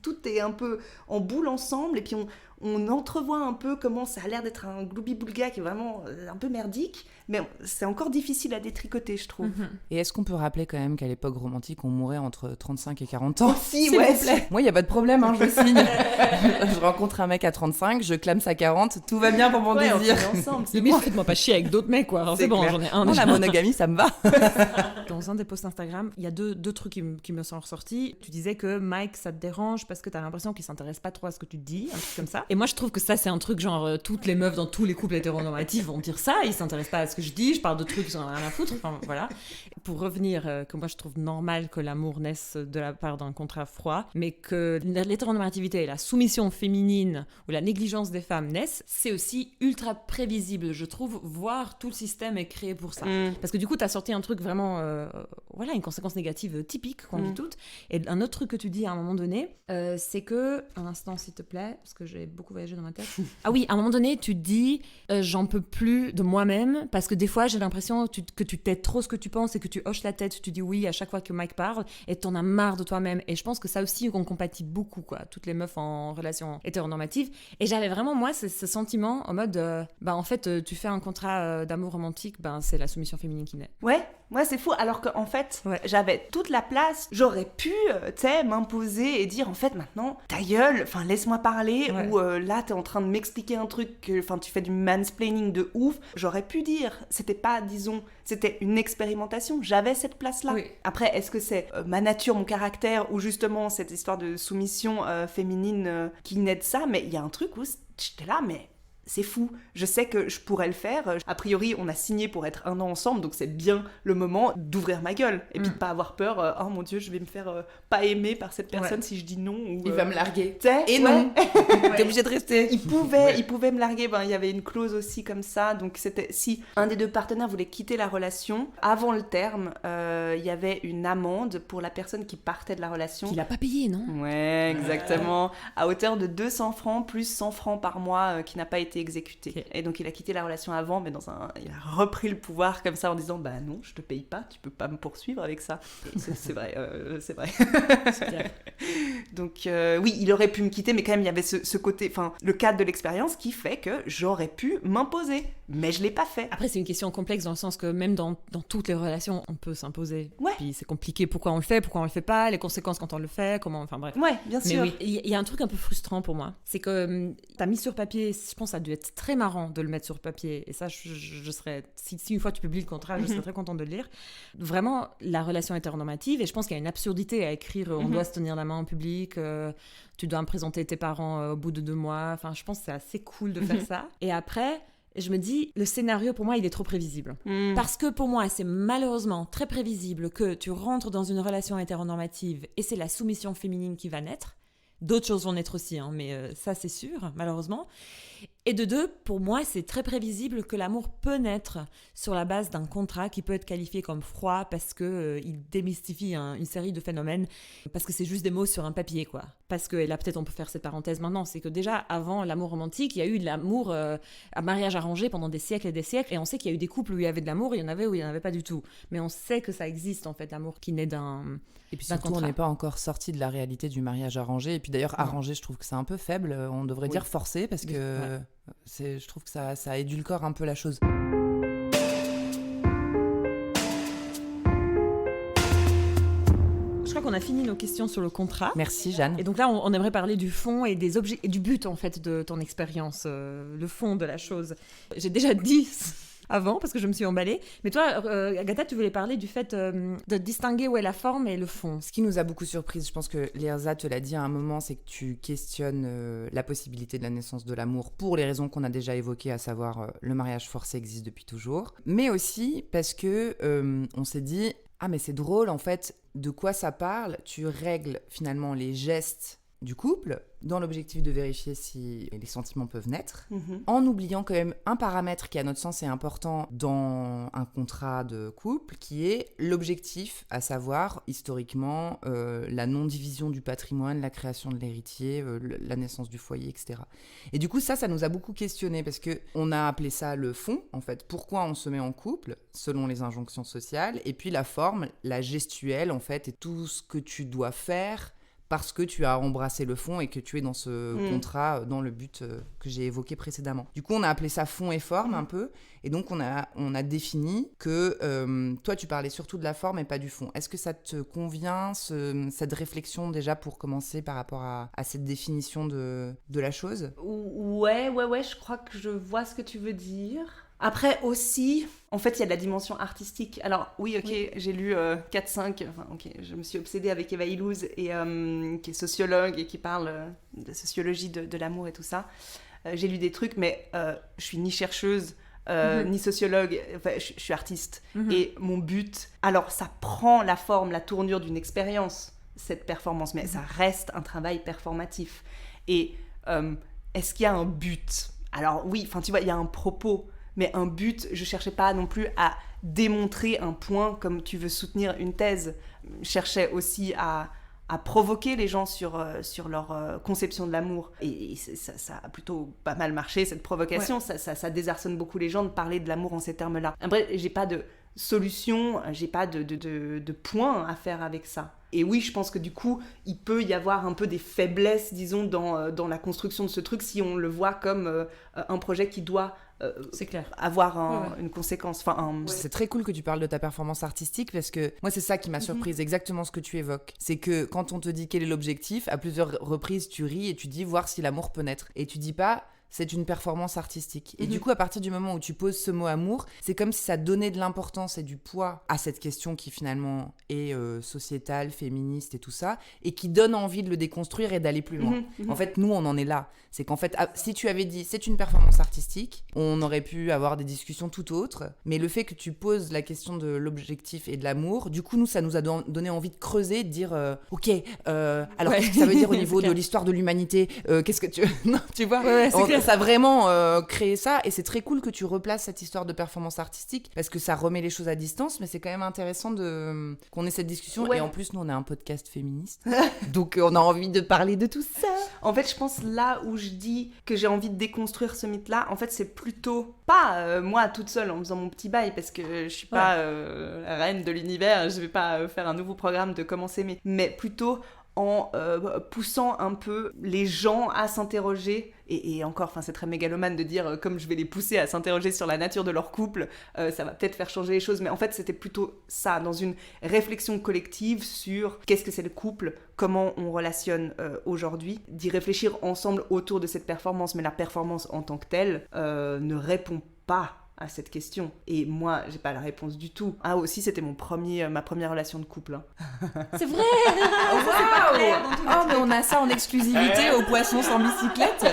Tout est un peu en boule ensemble. Et puis, on entrevoit un peu comment ça a l'air d'être un gloubi-boulga qui est vraiment un peu merdique. Mais c'est encore difficile à détricoter, je trouve.
Et est-ce qu'on peut rappeler quand même qu'à l'époque romantique, on mourait entre 35 et 40 ans ?
Aussi,
s'il vous plaît. Moi, il n'y a pas de problème, je signe. Je rencontre un mec à 35, je clame à 40, tout va bien pour mon désir.
Ensemble, faites-moi pas chier avec d'autres mecs, quoi. Alors, c'est bon,
clair.
J'en ai un.
Non, la monogamie, ça me va.
Dans dans un des posts Instagram, il y a deux trucs qui me sont ressortis. Tu disais que Mike, ça te dérange parce que t'as l'impression qu'il s'intéresse pas trop à ce que tu te dis, un truc comme ça. Et moi, je trouve que ça, c'est un truc genre, toutes les meufs dans tous les couples hétéronormatifs vont dire ça, ils s'intéressent pas à ce que je dis, je parle de trucs, ils en ont rien à foutre, enfin voilà. Pour revenir, que moi, je trouve normal que l'amour naisse de la part d'un contrat froid, mais que l'hétéronormativité et la soumission féminine ou la négligence des femmes naissent, c'est aussi ultra prévisible, je trouve, voire tout le système est créé pour ça. Parce que du coup, t'as sorti un truc vraiment, voilà, une conséquence négative typique qu'on vit toutes. Et un autre truc que tu dis à un moment donné, c'est que, un instant s'il te plaît, parce que j'ai beaucoup voyagé dans ma tête. Ah oui, à un moment donné, tu te dis, j'en peux plus de moi-même, parce que des fois, j'ai l'impression que tu t'aides trop ce que tu penses et que tu hoches la tête, tu dis oui à chaque fois que Mike parle, et t'en as marre de toi-même. Et je pense que ça aussi, on compatit beaucoup, quoi, toutes les meufs en relation hétéronormative. Et j'avais vraiment, moi, ce sentiment en mode, en fait, tu fais un contrat d'amour romantique, c'est la soumission féminine qui naît.
Ouais, c'est fou. Alors qu'en fait, j'avais toute la place. J'aurais pu, m'imposer et dire, en fait, maintenant, ta gueule, laisse-moi parler. Ouais. Ou là, t'es en train de m'expliquer un truc, tu fais du mansplaining de ouf. J'aurais pu dire, c'était pas, disons, c'était une expérimentation. J'avais cette place-là. Oui. Après, est-ce que c'est ma nature, mon caractère, ou justement cette histoire de soumission féminine qui naît de ça? Mais il y a un truc où j'étais là, mais... c'est fou, je sais que je pourrais le faire. A priori, on a signé pour être 1 an ensemble, donc c'est bien le moment d'ouvrir ma gueule. Et puis de pas avoir peur, oh mon Dieu, je vais me faire pas aimer par cette personne si je dis non. Ou,
il va me larguer.
Et
non, t'es obligé de rester.
Il pouvait me larguer, il y avait une clause aussi comme ça. Donc c'était, si un des deux partenaires voulait quitter la relation, avant le terme, il y avait une amende pour la personne qui partait de la relation.
Qu'il a pas payé, non?
Ouais, exactement. À hauteur de 200 francs, plus 100 francs par mois qui n'a pas été exécuté. Okay. Et donc il a quitté la relation avant, mais il a repris le pouvoir comme ça en disant non, je te paye pas, tu peux pas me poursuivre avec ça. C'est vrai, c'est vrai. Donc oui, il aurait pu me quitter, mais quand même il y avait ce côté, le cadre de l'expérience qui fait que j'aurais pu m'imposer, mais je l'ai pas fait.
Après c'est une question complexe dans le sens que même dans toutes les relations on peut s'imposer. Ouais. Puis c'est compliqué, pourquoi on le fait pas, les conséquences quand on le fait, comment, bref.
Ouais, bien sûr.
Mais oui, il y a un truc un peu frustrant pour moi, c'est que t'as mis sur papier, je pense que ça a dû être très marrant de le mettre sur papier, et ça je serais, si une fois tu publies le contrat, je serais très contente de le lire. Vraiment la relation hétéronormative, et je pense qu'il y a une absurdité à écrire on doit se tenir la main en public, tu dois me présenter tes parents au bout de 2 mois, je pense que c'est assez cool de faire ça. Et après je me dis, le scénario pour moi il est trop prévisible, parce que pour moi c'est malheureusement très prévisible que tu rentres dans une relation hétéronormative et c'est la soumission féminine qui va naître. D'autres choses vont naître aussi, mais ça c'est sûr, malheureusement. Et de 2, pour moi, c'est très prévisible que l'amour peut naître sur la base d'un contrat qui peut être qualifié comme froid parce qu'il démystifie une série de phénomènes, parce que c'est juste des mots sur un papier, quoi. Parce que, et là peut-être on peut faire cette parenthèse maintenant, c'est que déjà avant l'amour romantique, il y a eu de l'amour à mariage arrangé pendant des siècles et des siècles, et on sait qu'il y a eu des couples où il y avait de l'amour, il y en avait où il n'y en avait pas du tout. Mais on sait que ça existe en fait, l'amour qui naît d'un...
Et puis surtout, on n'est pas encore sorti de la réalité du mariage arrangé. Et puis d'ailleurs, arrangé, je trouve que c'est un peu faible. On devrait dire forcé, parce que je trouve que ça édulcore un peu la chose.
Je crois qu'on a fini nos questions sur le contrat.
Merci Jeanne.
Et donc là, on aimerait parler du fond et des objets et du but en fait de ton expérience, le fond de la chose. J'ai déjà dit avant parce que je me suis emballée. Mais toi, Agatha, tu voulais parler du fait de distinguer où est la forme et le fond.
Ce qui nous a beaucoup surprise, je pense que Lirza te l'a dit à un moment, c'est que tu questionnes la possibilité de la naissance de l'amour pour les raisons qu'on a déjà évoquées, à savoir le mariage forcé existe depuis toujours. Mais aussi parce que on s'est dit, ah mais c'est drôle en fait, de quoi ça parle? Tu règles finalement les gestes du couple, dans l'objectif de vérifier si les sentiments peuvent naître, en oubliant quand même un paramètre qui à notre sens est important dans un contrat de couple, qui est l'objectif, à savoir historiquement la non-division du patrimoine, la création de l'héritier, la naissance du foyer, etc. Et du coup ça nous a beaucoup questionné, parce qu'on a appelé ça le fond, en fait, pourquoi on se met en couple, selon les injonctions sociales, et puis la forme, la gestuelle, en fait, et tout ce que tu dois faire parce que tu as embrassé le fond et que tu es dans ce contrat dans le but que j'ai évoqué précédemment. Du coup, on a appelé ça fond et forme un peu, et donc on a défini que toi, tu parlais surtout de la forme et pas du fond. Est-ce que ça te convient, cette réflexion déjà pour commencer par rapport à cette définition de la chose ?
Ouais, je crois que je vois ce que tu veux dire. Après aussi, en fait, il y a de la dimension artistique. Alors oui, j'ai lu 4-5, je me suis obsédée avec Eva Illouz, qui est sociologue et qui parle de sociologie de l'amour et tout ça. J'ai lu des trucs, mais je suis ni chercheuse, ni sociologue, je suis artiste. Et mon but, alors ça prend la forme, la tournure d'une expérience, cette performance, mais ça reste un travail performatif. Et est-ce qu'il y a un but ? Alors oui, tu vois, il y a un propos, mais un but, je cherchais pas non plus à démontrer un point comme tu veux soutenir une thèse. Je cherchais aussi à provoquer les gens sur leur conception de l'amour. Et ça a plutôt pas mal marché, cette provocation. Ouais. Ça désarçonne beaucoup les gens de parler de l'amour en ces termes-là. Après, j'ai pas de solution, j'ai pas de point à faire avec ça. Et oui, je pense que du coup, il peut y avoir un peu des faiblesses, disons, dans la construction de ce truc, si on le voit comme un projet qui doit
c'est clair.
avoir une conséquence.
C'est très cool que tu parles de ta performance artistique, parce que moi, c'est ça qui m'a surprise, exactement ce que tu évoques. C'est que quand on te dit quel est l'objectif, à plusieurs reprises, tu ris et tu dis voir si l'amour peut naître. Et tu dis pas... c'est une performance artistique. Et du coup, à partir du moment où tu poses ce mot amour, c'est comme si ça donnait de l'importance et du poids à cette question qui finalement est sociétale, féministe et tout ça, et qui donne envie de le déconstruire et d'aller plus loin. En fait, nous, on en est là. C'est qu'en fait, si tu avais dit c'est une performance artistique, on aurait pu avoir des discussions tout autres, mais le fait que tu poses la question de l'objectif et de l'amour, du coup, nous, ça nous a donné envie de creuser, de dire ok, alors qu'est-ce que ça veut dire au niveau de l'histoire de l'humanité, qu'est-ce que tu... non, tu vois, c'est clair. Ça a vraiment créé ça, et c'est très cool que tu replaces cette histoire de performance artistique, parce que ça remet les choses à distance, mais c'est quand même intéressant qu'on ait cette discussion. Et en plus, nous, on est un podcast féministe, donc on a envie de parler de tout ça.
En fait, je pense là où je dis que j'ai envie de déconstruire ce mythe-là, en fait, c'est plutôt pas moi toute seule en faisant mon petit bail, parce que je suis pas la reine de l'univers, je vais pas faire un nouveau programme de comment s'aimer, mais plutôt en poussant un peu les gens à s'interroger, et encore, c'est très mégalomane de dire comme je vais les pousser à s'interroger sur la nature de leur couple, ça va peut-être faire changer les choses, mais en fait c'était plutôt ça, dans une réflexion collective sur qu'est-ce que c'est le couple, comment on relationne aujourd'hui, d'y réfléchir ensemble autour de cette performance, mais la performance en tant que telle ne répond pas à cette question. Et moi, j'ai pas la réponse du tout. Ah, aussi, c'était ma première relation de couple.
C'est vrai.
Mais on a ça en exclusivité au Poisson sans bicyclette.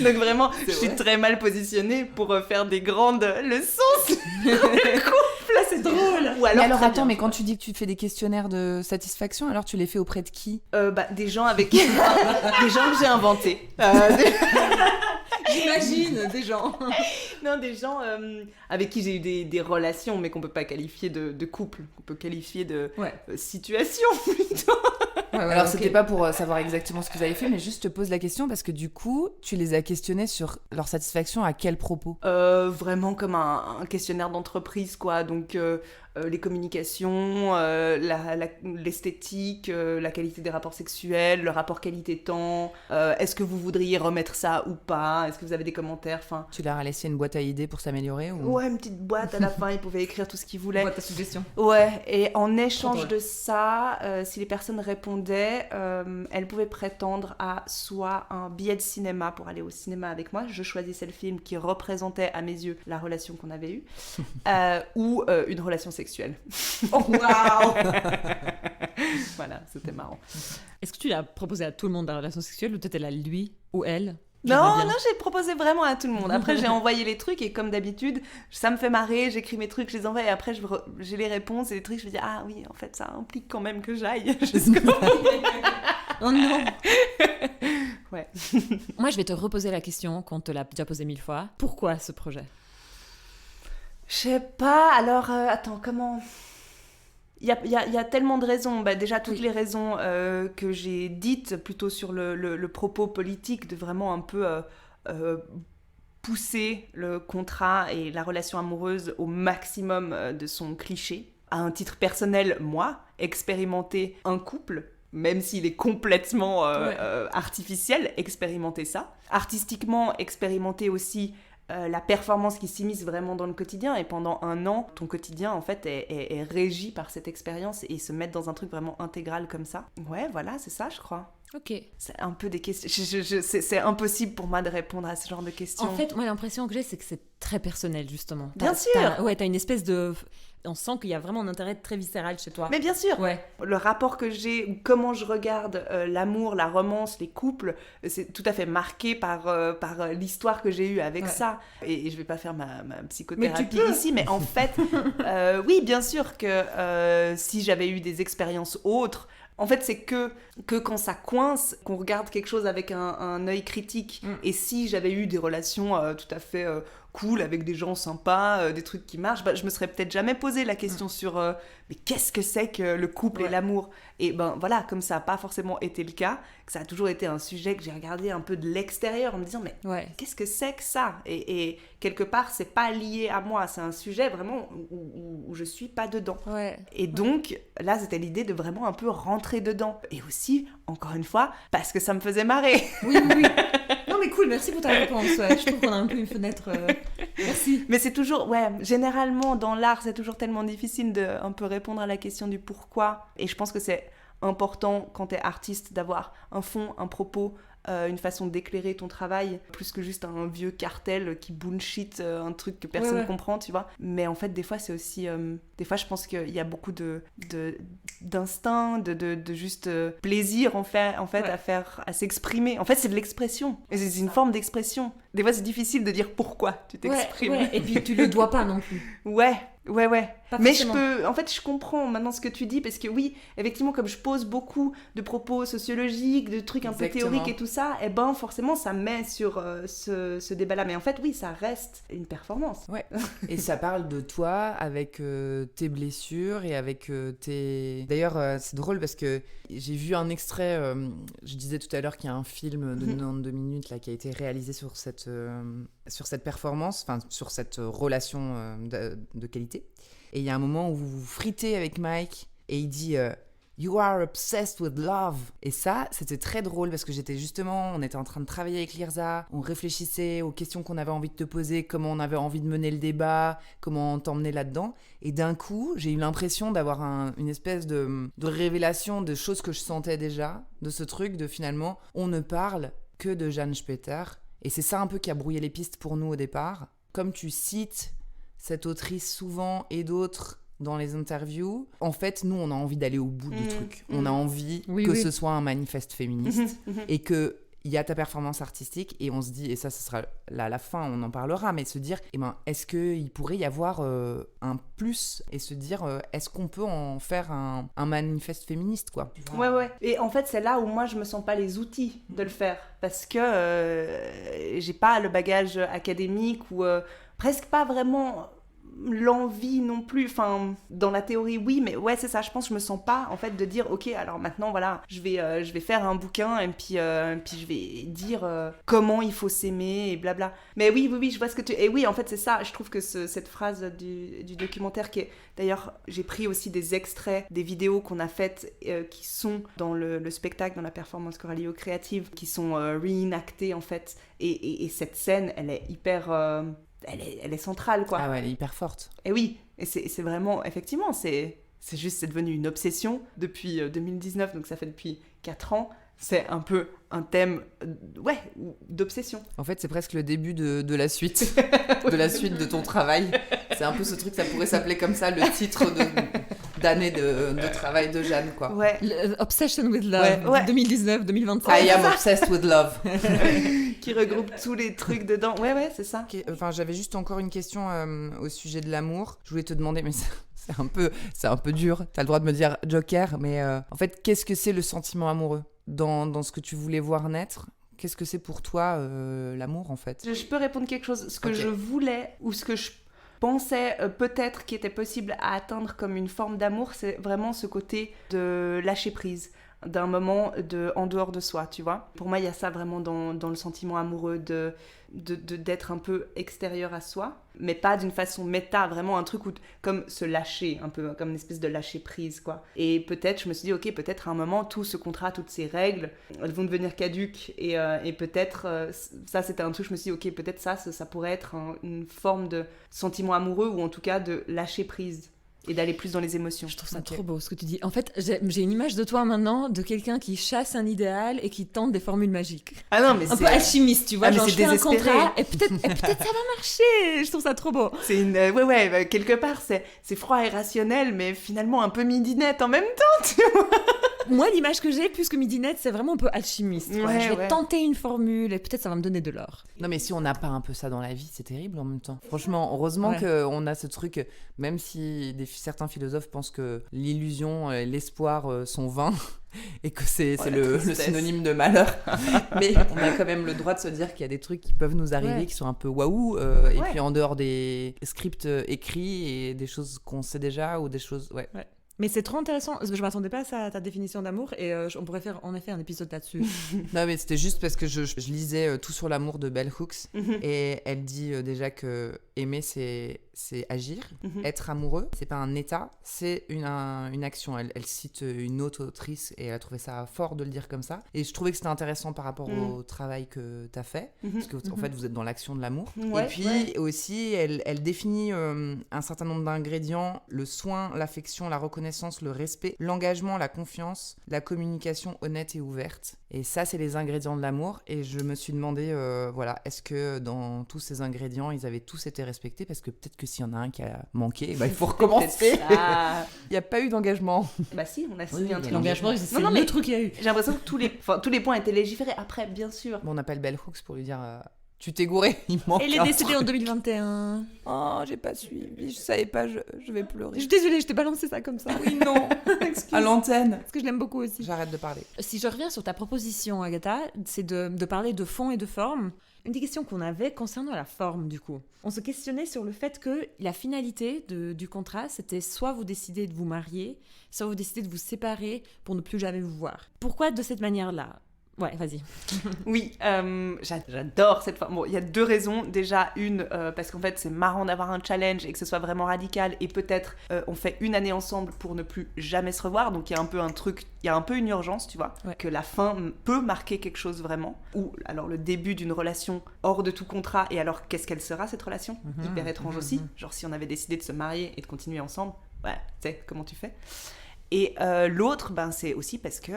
Donc vraiment, je suis très mal positionnée pour faire des grandes leçons sur le couple. C'est drôle.
Ou alors, attends, mais quand tu dis que tu fais des questionnaires de satisfaction, alors tu les fais auprès de qui ?
Des gens avec des gens que j'ai inventés.
J'imagine, des gens.
Non, des gens avec qui j'ai eu des relations, mais qu'on peut pas qualifier de couple, qu'on peut qualifier de situation plutôt.
Alors, c'était pas pour savoir exactement ce que vous avez fait, mais juste te pose la question parce que du coup, tu les as questionnés sur leur satisfaction à quel propos ?
Vraiment comme un questionnaire d'entreprise, quoi. Donc, les communications, l'esthétique, la qualité des rapports sexuels, le rapport qualité-temps. Est-ce que vous voudriez remettre ça ou pas ? Est-ce que vous avez des commentaires ?
Tu leur as laissé une boîte à idées pour s'améliorer ou...
Ouais, une petite boîte à la fin, ils pouvaient écrire tout ce qu'ils voulaient.
Boîte à suggestions.
Ouais, et en échange de ça, si les personnes répondaient, elles pouvaient prétendre à soit un billet de cinéma pour aller au cinéma avec moi, je choisissais le film qui représentait à mes yeux la relation qu'on avait eue, ou une relation sexuelle.
Oh, waouh.
Voilà, c'était marrant.
Est-ce que tu l'as proposé à tout le monde la relation sexuelle, ou t'étais là lui ou elle ?
Non, j'ai proposé vraiment à tout le monde. Après, j'ai envoyé les trucs et comme d'habitude, ça me fait marrer, j'écris mes trucs, je les envoie et après, j'ai les réponses et les trucs, je me dis « Ah oui, en fait, ça implique quand même que j'aille jusqu'au
Oh non.
Ouais.
Moi, je vais te reposer la question qu'on te l'a déjà posée 1000 fois. Pourquoi ce projet ?
Je sais pas, alors, attends, comment... Il y a tellement de raisons. Déjà, toutes les raisons que j'ai dites, plutôt sur le propos politique, de vraiment un peu pousser le contrat et la relation amoureuse au maximum de son cliché. À un titre personnel, moi, expérimenter un couple, même s'il est complètement artificiel, expérimenter ça. Artistiquement, expérimenter aussi la performance qui s'immisce vraiment dans le quotidien, et pendant 1 an, ton quotidien en fait est régi par cette expérience et se mettre dans un truc vraiment intégral comme ça. Ouais, voilà, c'est ça, je crois.
Ok.
C'est un peu des questions... c'est impossible pour moi de répondre à ce genre de questions.
En fait, moi, l'impression que j'ai, c'est que c'est très personnel, justement.
Bien sûr.
T'as une espèce de... On sent qu'il y a vraiment un intérêt très viscéral chez toi.
Mais bien sûr,
Ouais.
le rapport que j'ai, ou comment je regarde l'amour, la romance, les couples, c'est tout à fait marqué par l'histoire que j'ai eue avec ça. Et je vais pas faire ma psychothérapie ici, mais en fait, oui, bien sûr que si j'avais eu des expériences autres, en fait, c'est que quand ça coince, qu'on regarde quelque chose avec un œil critique. Et si j'avais eu des relations tout à fait cool avec des gens sympas, des trucs qui marchent, je me serais peut-être jamais posé la question sur mais qu'est-ce que c'est que le couple et l'amour. Et ben voilà, comme ça n'a pas forcément été le cas, que ça a toujours été un sujet que j'ai regardé un peu de l'extérieur en me disant mais qu'est-ce que c'est que ça, et quelque part c'est pas lié à moi, c'est un sujet vraiment où je suis pas dedans. Et donc là c'était l'idée de vraiment un peu rentrer dedans, et aussi encore une fois parce que ça me faisait marrer.
Oui. Non mais cool, merci pour ta réponse. Je trouve qu'on a un peu une fenêtre. Merci.
Mais c'est toujours, généralement dans l'art c'est toujours tellement difficile de un peu répondre à la question du pourquoi, et je pense que c'est important quand t'es artiste d'avoir un fond, un propos, une façon d'éclairer ton travail, plus que juste un vieux cartel qui bullshit un truc que personne comprend, tu vois. Mais en fait, des fois, c'est aussi... des fois, je pense qu'il y a beaucoup d'instinct, de juste plaisir, en fait à s'exprimer. En fait, c'est de l'expression. Et c'est une forme d'expression. Des fois, c'est difficile de dire pourquoi tu t'exprimes.
Et puis, tu le dois pas non plus.
Ouais. Mais je comprends maintenant ce que tu dis, parce que oui, effectivement, comme je pose beaucoup de propos sociologiques, de trucs un peu théoriques et tout ça, et ben forcément ça met sur ce débat-là. Mais en fait, oui, ça reste une performance.
Ouais. Et ça parle de toi avec tes blessures et avec tes... D'ailleurs, c'est drôle parce que j'ai vu un extrait, je disais tout à l'heure qu'il y a un film de 92 minutes là, qui a été réalisé sur cette performance, enfin sur cette relation de qualité. Et il y a un moment où vous vous fritez avec Mike et il dit You are obsessed with love. Et ça, c'était très drôle parce que on était en train de travailler avec Lirza, on réfléchissait aux questions qu'on avait envie de te poser, comment on avait envie de mener le débat, comment t'emmener là-dedans. Et d'un coup, j'ai eu l'impression d'avoir une espèce de révélation de choses que je sentais déjà, de ce truc de finalement, on ne parle que de Jeanne Speter. Et c'est ça un peu qui a brouillé les pistes pour nous au départ. Comme tu cites cette autrice souvent et d'autres dans les interviews, en fait, nous, on a envie d'aller au bout du truc. On a envie que ce soit un manifeste féministe et qu'il y a ta performance artistique, et on se dit, et ça, ce sera là à la fin, on en parlera, mais se dire, est-ce qu'il pourrait y avoir un plus, et se dire, est-ce qu'on peut en faire un manifeste féministe, quoi.
Ouais. Et en fait, c'est là où moi, je me sens pas les outils de le faire, parce que j'ai pas le bagage académique, ou presque pas vraiment... l'envie non plus, enfin dans la théorie oui, mais ouais c'est ça, je pense que je me sens pas en fait de dire ok alors maintenant voilà je vais faire un bouquin et puis je vais dire comment il faut s'aimer et blabla. Mais oui je vois ce que tu... Et oui en fait c'est ça, je trouve que cette phrase du documentaire, qui est d'ailleurs, j'ai pris aussi des extraits des vidéos qu'on a faites qui sont dans le spectacle, dans la performance Coralio créative, qui sont réenactées en fait, et cette scène elle est hyper elle est centrale, quoi.
Ah ouais, elle est hyper forte.
Et oui, et c'est vraiment, effectivement, c'est devenu une obsession depuis 2019, donc ça fait depuis 4 ans. C'est un peu un thème, d'obsession.
En fait, c'est presque le début de la suite, de la suite de ton travail. C'est un peu ce truc, ça pourrait s'appeler comme ça, le titre d'année de travail de Jeanne, quoi.
Ouais.
Obsession with Love, 2019-2025.
I am obsessed with love.
Qui regroupe tous les trucs dedans. Ouais, c'est ça.
Enfin, j'avais juste encore une question au sujet de l'amour. Je voulais te demander, mais c'est un peu dur. T'as le droit de me dire Joker, mais en fait, qu'est-ce que c'est le sentiment amoureux dans ce que tu voulais voir naître? Qu'est-ce que c'est pour toi l'amour, en fait?
Je peux répondre quelque chose. Ce que je voulais, ou ce que je pensais peut-être qui était possible à atteindre comme une forme d'amour, c'est vraiment ce côté de lâcher prise, d'un moment en dehors de soi, tu vois. Pour moi, il y a ça vraiment dans le sentiment amoureux, d'être un peu extérieur à soi, mais pas d'une façon méta, vraiment un truc comme se lâcher, un peu comme une espèce de lâcher prise, quoi. Et peut-être, je me suis dit, ok, peut-être à un moment, tout ce contrat, toutes ces règles, elles vont devenir caduques, et peut-être, ça c'était un truc, je me suis dit, ok, peut-être ça pourrait être une forme de sentiment amoureux, ou en tout cas de lâcher prise. et d'aller plus dans les émotions.
Je trouve ça trop beau ce que tu dis. En fait, j'ai une image de toi maintenant, de quelqu'un qui chasse un idéal et qui tente des formules magiques.
Ah non, mais
un peu alchimiste, tu vois.
mais
genre,
c'est
je fais un
désespéré.
contrat et peut-être ça va marcher. Je trouve ça trop beau.
C'est une... ouais, quelque part, c'est froid et rationnel, mais finalement un peu midinette en même temps, tu vois.
Moi, l'image que j'ai, plus que midinette, c'est vraiment un peu alchimiste. Quoi.
Ouais,
je vais tenter une formule et peut-être ça va me donner de l'or.
Non, mais si on n'a pas un peu ça dans la vie, c'est terrible en même temps. Franchement, heureusement qu'on a ce truc, même si certains philosophes pensent que l'illusion et l'espoir sont vains et que c'est le synonyme de malheur. Mais on a quand même le droit de se dire qu'il y a des trucs qui peuvent nous arriver qui sont un peu waouh. Et puis en dehors des scripts écrits et des choses qu'on sait déjà ou des choses... Ouais.
Mais c'est trop intéressant, parce que je m'attendais pas à ça, à ta définition d'amour, et on pourrait faire en effet un épisode là-dessus.
Non, mais c'était juste parce que je lisais Tout sur l'amour de Bell Hooks, et elle dit déjà que aimer, c'est agir. Être amoureux, c'est pas un état, c'est une action. Elle cite une autre autrice, et elle a trouvé ça fort de le dire comme ça. Et je trouvais que c'était intéressant par rapport au travail que t'as fait, parce que en fait, vous êtes dans l'action de l'amour. Et puis aussi, elle définit un certain nombre d'ingrédients, le soin, l'affection, la reconnaissance, le respect, l'engagement, la confiance, la communication honnête et ouverte. Et ça, c'est les ingrédients de l'amour. Et je me suis demandé, est-ce que dans tous ces ingrédients, ils avaient tous été respectés ? Parce que peut-être que s'il y en a un qui a manqué, il faut recommencer. Il n'y a pas eu d'engagement.
Bah si, on a signé un truc.
L'engagement, c'est le truc qu'il y a eu.
J'ai l'impression que tous les points étaient légiférés. Après, bien sûr.
Bon, on appelle Bell Hooks pour lui dire... Tu t'es gouré, il manque
Elle est décédée en 2021.
Oh, j'ai pas suivi, je savais pas, je vais pleurer.
Je suis désolée, je t'ai balancé ça comme ça.
Oui, non, à l'antenne.
Parce que je l'aime beaucoup aussi.
J'arrête de parler.
Si je reviens sur ta proposition, Agatha, c'est de parler de fond et de forme. Une des questions qu'on avait concernant la forme, du coup. On se questionnait sur le fait que la finalité du contrat, c'était soit vous décidez de vous marier, soit vous décidez de vous séparer pour ne plus jamais vous voir. Pourquoi de cette manière-là ? Ouais, vas-y.
Oui, j'adore cette forme. Bon, il y a deux raisons. Déjà, une, parce qu'en fait, c'est marrant d'avoir un challenge et que ce soit vraiment radical. Et peut-être, on fait une année ensemble pour ne plus jamais se revoir. Donc, il y a un peu un truc, il y a un peu une urgence, tu vois. Que la fin peut marquer quelque chose vraiment. Ou alors le début d'une relation hors de tout contrat. Et alors, qu'est-ce qu'elle sera, cette relation ? Hyper étrange aussi. Genre, si on avait décidé de se marier et de continuer ensemble, ouais, tu sais, comment tu fais ? Et l'autre, c'est aussi parce que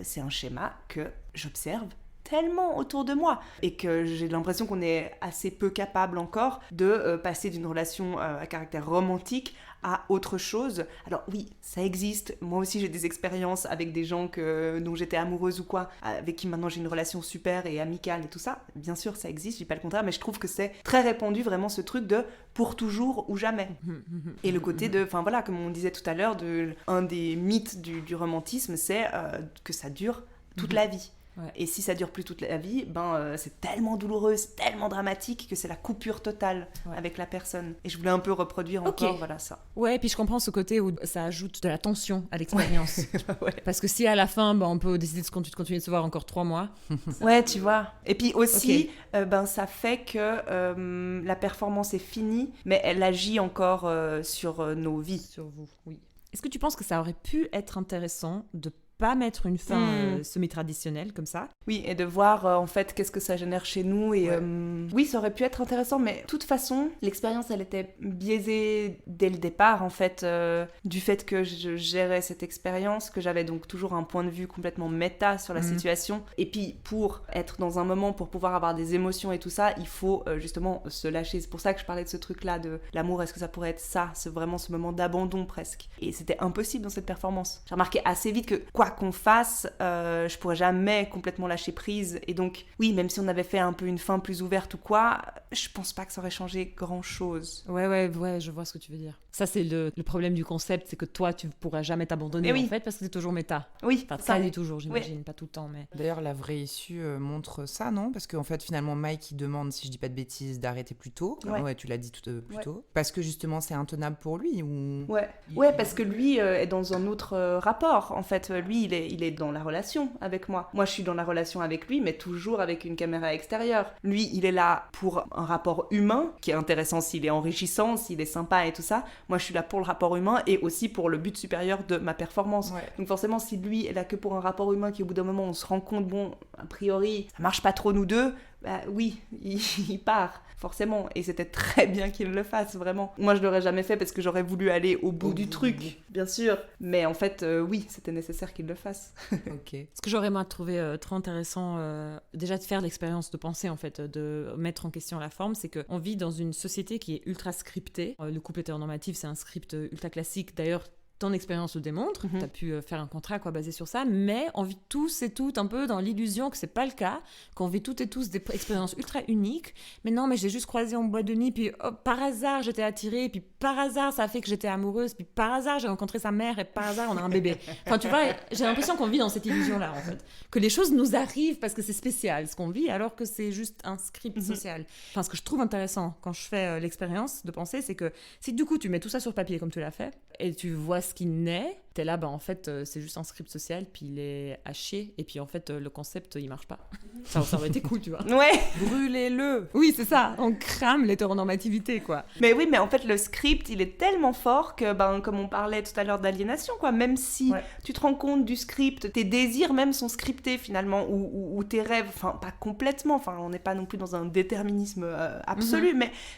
c'est un schéma que j'observe tellement autour de moi et que j'ai l'impression qu'on est assez peu capable encore de passer d'une relation à caractère romantique à autre chose. Alors oui, ça existe. Moi aussi, j'ai des expériences avec des gens dont j'étais amoureuse ou quoi, avec qui maintenant j'ai une relation super et amicale et tout ça. Bien sûr, ça existe, je dis pas le contraire, mais je trouve que c'est très répandu vraiment ce truc de pour toujours ou jamais. Et le côté de, enfin voilà, comme on disait tout à l'heure, un des mythes du romantisme, c'est que ça dure toute la vie. Ouais. Et si ça dure plus toute la vie, c'est tellement douloureux, c'est tellement dramatique que c'est la coupure totale avec la personne. Et je voulais un peu reproduire encore ça.
Ouais, et puis je comprends ce côté où ça ajoute de la tension à l'expérience. Parce que si à la fin, on peut décider de continuer de se voir encore 3 mois.
Ouais, tu vois. Et puis aussi, ça fait que la performance est finie, mais elle agit encore sur nos vies.
Sur vous, oui. Est-ce que tu penses que ça aurait pu être intéressant de pas mettre une fin semi-traditionnelle comme ça.
Oui, et de voir en fait qu'est-ce que ça génère chez nous. Et oui, ça aurait pu être intéressant, mais de toute façon, l'expérience, elle était biaisée dès le départ, en fait, du fait que je gérais cette expérience, que j'avais donc toujours un point de vue complètement méta sur la situation. Et puis, pour être dans un moment, pour pouvoir avoir des émotions et tout ça, il faut justement se lâcher. C'est pour ça que je parlais de ce truc-là, de l'amour. Est-ce que ça pourrait être ça, vraiment ce moment d'abandon presque. Et c'était impossible dans cette performance. J'ai remarqué assez vite que quoi qu'on fasse, je pourrais jamais complètement lâcher prise. Et donc, oui, même si on avait fait un peu une fin plus ouverte ou quoi, je pense pas que ça aurait changé grand-chose.
Ouais, je vois ce que tu veux dire. Ça, c'est le problème du concept, c'est que toi, tu pourras jamais t'abandonner en fait, parce que c'est toujours méta.
Oui,
enfin, ça l'est toujours, j'imagine, pas tout le temps, mais...
D'ailleurs, la vraie issue montre ça, non ? Parce qu'en fait, finalement, Mike, il demande, si je dis pas de bêtises, d'arrêter plus tôt. Ouais, tu l'as dit plus tôt. Parce que justement, c'est intenable pour lui ou...
Ouais, parce que lui est dans un autre rapport. En fait, lui, il est dans la relation avec moi. Moi, je suis dans la relation avec lui, mais toujours avec une caméra extérieure. Lui, il est là pour un rapport humain, qui est intéressant s'il est enrichissant, s'il est sympa et tout ça. Moi, je suis là pour le rapport humain et aussi pour le but supérieur de ma performance. Ouais. Donc forcément, si lui est là que pour un rapport humain, qui au bout d'un moment, on se rend compte, bon, a priori, ça marche pas trop nous deux, bah oui, il part, forcément. Et c'était très bien qu'il le fasse, vraiment. Moi, je l'aurais jamais fait parce que j'aurais voulu aller au bout du truc, bien sûr. Mais en fait, oui, c'était nécessaire qu'il le fasse.
Ok.
Ce que j'aurais moi trouvé très intéressant, déjà de faire l'expérience de penser en fait, de mettre en question la forme, c'est qu'on vit dans une société qui est ultra scriptée. Le couple hétéronormatif, c'est un script ultra classique. D'ailleurs, ton expérience le démontre, tu as pu faire un contrat basé sur ça, mais on vit tous et toutes un peu dans l'illusion que c'est pas le cas, qu'on vit toutes et tous des expériences ultra uniques. Mais non, mais j'ai juste croisé en boîte de nuit, puis par hasard j'étais attirée, puis par hasard ça a fait que j'étais amoureuse, puis par hasard j'ai rencontré sa mère, et par hasard on a un bébé. Enfin, tu vois, j'ai l'impression qu'on vit dans cette illusion-là, en fait. Que les choses nous arrivent parce que c'est spécial ce qu'on vit, alors que c'est juste un script social. Enfin, ce que je trouve intéressant quand je fais l'expérience de penser, c'est que si du coup tu mets tout ça sur papier comme tu l'as fait, et tu vois ce qui naît, t'es là, en fait, c'est juste un script social, puis il est à chier, et puis en fait, le concept, il marche pas. Ça aurait été cool, tu vois.
Ouais.
Brûlez-le.
Oui, c'est ça, on crame l'hétéronormativité, quoi.
Mais oui, mais en fait, le script, il est tellement fort que, comme on parlait tout à l'heure d'aliénation, quoi, même si tu te rends compte du script, tes désirs même sont scriptés, finalement, ou tes rêves, enfin, pas complètement, enfin, on n'est pas non plus dans un déterminisme absolu,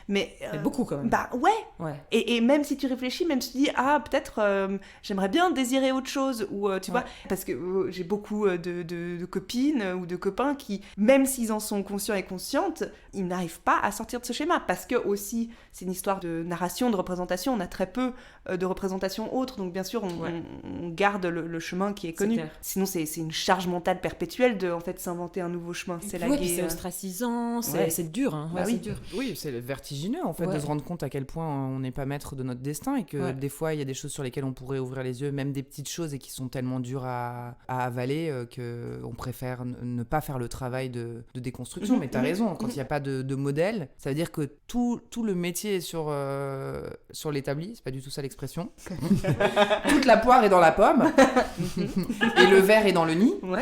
mais
beaucoup, quand même.
Bah, ouais. Et même si tu réfléchis, même si tu dis, peut-être, j'aimerais bien désirer autre chose, ou tu vois, parce que j'ai beaucoup de copines ou de copains qui, même s'ils en sont conscients et conscientes, ils n'arrivent pas à sortir de ce schéma, parce que aussi, c'est une histoire de narration, de représentation, on a très peu de représentations autres, donc bien sûr, on garde le chemin qui est connu. Sinon, c'est une charge mentale perpétuelle de, en fait, s'inventer un nouveau chemin. C'est
puis c'est ostracisant, c'est dur, hein.
Oui.
C'est dur.
Oui, c'est vertigineux, en fait, de se rendre compte à quel point on n'est pas maître de notre destin, et que des fois, il y a des choses sur lesquelles on pourrait ouvrir les yeux, même des petites choses, et qui sont tellement dures à avaler qu'on préfère ne pas faire le travail de déconstruction. Mais t'as raison, quand il n'y a pas de modèle, ça veut dire que tout le métier est sur l'établi, c'est pas du tout ça l'expression. Toute la poire est dans la pomme, et le verre est dans le nid. Vous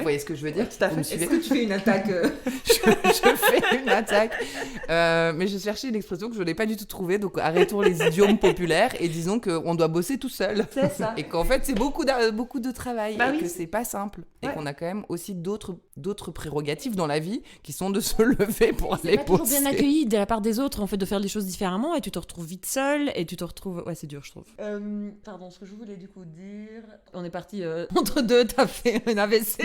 voyez ce que je veux dire?
Tout à fait.
Est-ce que tu fais une attaque
je fais une attaque. Mais je cherchais une expression que je n'ai pas du tout trouvée, donc arrêtons les idiomes populaires et disons qu'on doit bosser tout seul.
C'est ça.
Et qu'en fait, c'est beaucoup de travail, et que c'est pas simple. Et
Ouais.
qu'on a quand même aussi d'autres prérogatives dans la vie qui sont de se lever pour aller
pas toujours
bosser.
bien accueilli de la part des autres, en fait, de faire les choses différemment, et tu te retrouves vite seul, et tu te retrouves... Ouais, c'est dur, je trouve. Pardon, ce que je voulais du coup dire... On est parti entre deux, t'as fait un AVC.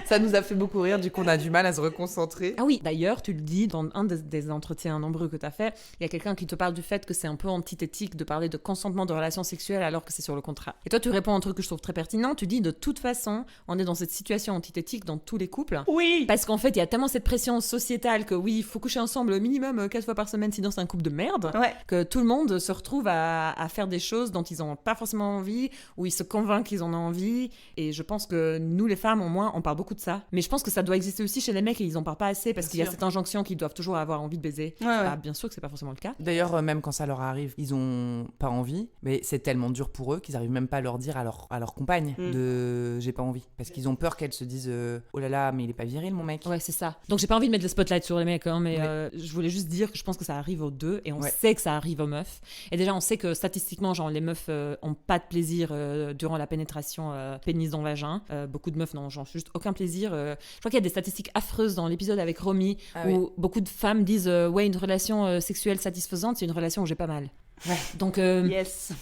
Ça nous a fait beaucoup rire, du coup on a du mal à se reconcentrer.
Ah oui, d'ailleurs, tu le dis, dans un des entretiens nombreux que t'as fait, il y a quelqu'un qui te parle du fait que c'est un peu antithétique de parler de consentement de relations sexuelles alors que c'est sur le contrat. Et toi, tu réponds à un truc que je trouve très pertinent, tu dis, de toute façon, on est dans cette situation antithétique dans tous les couples.
Oui.
Parce qu'en fait, il y a tellement cette pression sociétale que oui, il faut coucher ensemble au minimum 4 fois par semaine, sinon c'est un couple de merde, que tout le monde se retrouve à faire des choses dont ils n'ont pas forcément envie, ou ils se convainquent qu'ils en ont envie. Et je pense que nous, les femmes, au moins, on parle beaucoup de ça. Mais je pense que ça doit exister aussi chez les mecs, et ils en parlent pas assez, parce qu'il y a cette injonction qu'ils doivent toujours avoir envie de baiser. Bien sûr que c'est pas forcément le cas.
D'ailleurs, même quand ça leur arrive, ils ont pas envie, mais c'est tellement dur pour eux qu'ils arrivent même pas à leur dire à leur compagne de j'ai pas envie, parce qu'ils ont peur qu'elle se dise oh là là, mais il est pas viril mon mec.
Ouais, c'est ça. Donc j'ai pas envie de mettre le spotlight sur les mecs, hein, mais je voulais juste dire que je pense que ça arrive aux deux, et on sait que ça arrive aux meufs. Et déjà, on sait que statistiquement, genre, les meufs ont pas de plaisir durant la pénétration pénis dans le vagin. Beaucoup de meufs n'ont juste aucun plaisir. Je crois qu'il y a des statistiques affreuses dans l'épisode avec Romy, où beaucoup de femmes disent ouais, une relation sexuelle satisfaisante, c'est une relation où j'ai pas mal. Ouais. Donc
yes.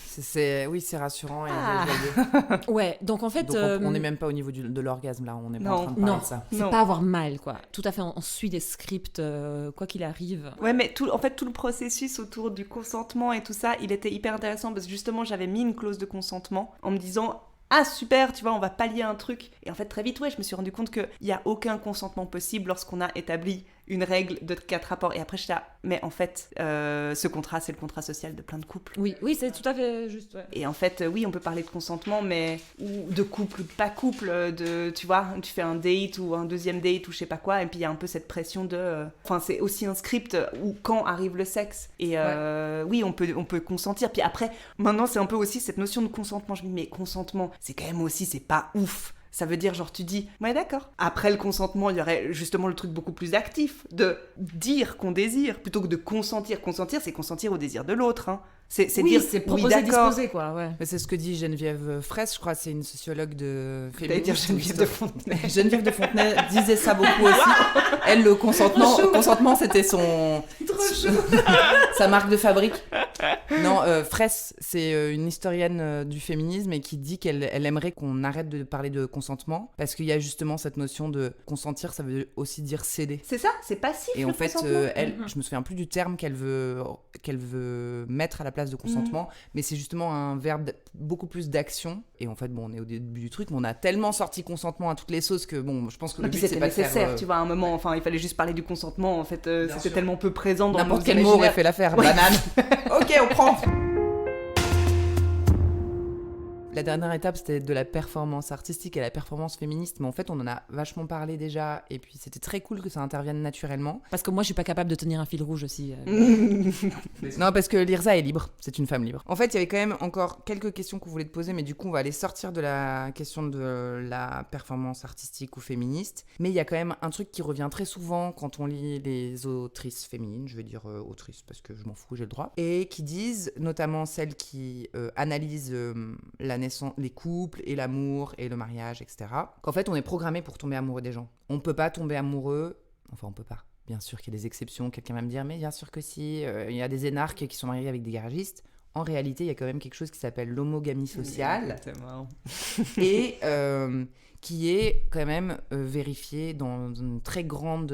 Oui, c'est rassurant et joyeux.
Ouais, donc en fait
donc on n'est même pas au niveau de l'orgasme là, on n'est pas en train de parler de ça.
C'est pas avoir mal quoi. Tout à fait, on suit des scripts quoi qu'il arrive.
Ouais, mais tout le processus autour du consentement et tout ça, il était hyper intéressant parce que justement, j'avais mis une clause de consentement en me disant ah super, tu vois, on va pallier un truc. Et en fait, très vite, je me suis rendu compte qu'il n'y a aucun consentement possible lorsqu'on a établi une règle de 4 rapports. Et après, j'étais là, mais en fait, ce contrat, c'est le contrat social de plein de couples.
Oui, c'est tout à fait juste. Ouais.
Et en fait, oui, on peut parler de consentement, mais ou de couple ou de pas couple, tu vois, tu fais un date ou un deuxième date ou je sais pas quoi, et puis il y a un peu cette pression de... Enfin, c'est aussi un script où quand arrive le sexe. Et oui, on peut consentir. Puis après, maintenant, c'est un peu aussi cette notion de consentement. Je me dis, mais consentement, c'est quand même aussi, c'est pas ouf. Ça veut dire, genre, tu dis, ouais, d'accord. Après le consentement, il y aurait justement le truc beaucoup plus actif, de dire qu'on désire, plutôt que de consentir. Consentir, c'est consentir au désir de l'autre, hein. C'est dire,
c'est proposer, disposer, quoi, ouais.
Mais c'est ce que dit Geneviève Fraisse, je crois, c'est une sociologue de féminisme.
T'allais dire Geneviève de Fontenay.
Geneviève de Fontenay disait ça beaucoup aussi. Elle, le consentement, c'était sa marque de fabrique. Non, Fraisse, c'est une historienne du féminisme et qui dit qu'elle aimerait qu'on arrête de parler de consentement parce qu'il y a justement cette notion de consentir, ça veut aussi dire céder.
C'est ça, c'est passif.
Et
le
en fait,
consentement.
je me souviens plus du terme qu'elle veut mettre à la place de consentement, mais c'est justement un verbe beaucoup plus d'action. Et en fait, bon, on est au début du truc, mais on a tellement sorti consentement à toutes les sauces que bon, je pense que le but, c'est pas de faire...
nécessaire, tu vois, à un moment, enfin, il fallait juste parler du consentement, en fait, c'était
sûr.
tellement peu présent dans
N'importe
nos
quel mot aurait fait l'affaire, banane. Ok, on prend. La dernière étape, c'était de la performance artistique et la performance féministe, mais en fait, on en a vachement parlé déjà, et puis c'était très cool que ça intervienne naturellement.
Parce que moi, je suis pas capable de tenir un fil rouge aussi.
Non, parce que Lyrza est libre, c'est une femme libre. En fait, il y avait quand même encore quelques questions qu'on voulait te poser, mais du coup, on va aller sortir de la question de la performance artistique ou féministe. Mais il y a quand même un truc qui revient très souvent quand on lit les autrices féminines, je vais dire autrices parce que je m'en fous, j'ai le droit, et qui disent, notamment celles qui analysent les couples et l'amour et le mariage, etc., qu'en fait, on est programmé pour tomber amoureux des gens. On peut pas tomber amoureux, enfin, on peut pas. Bien sûr qu'il y a des exceptions, quelqu'un va me dire, mais bien sûr que si, il y a des énarques qui sont mariés avec des garagistes. En réalité, il y a quand même quelque chose qui s'appelle l'homogamie sociale et qui est quand même vérifié dans un très grand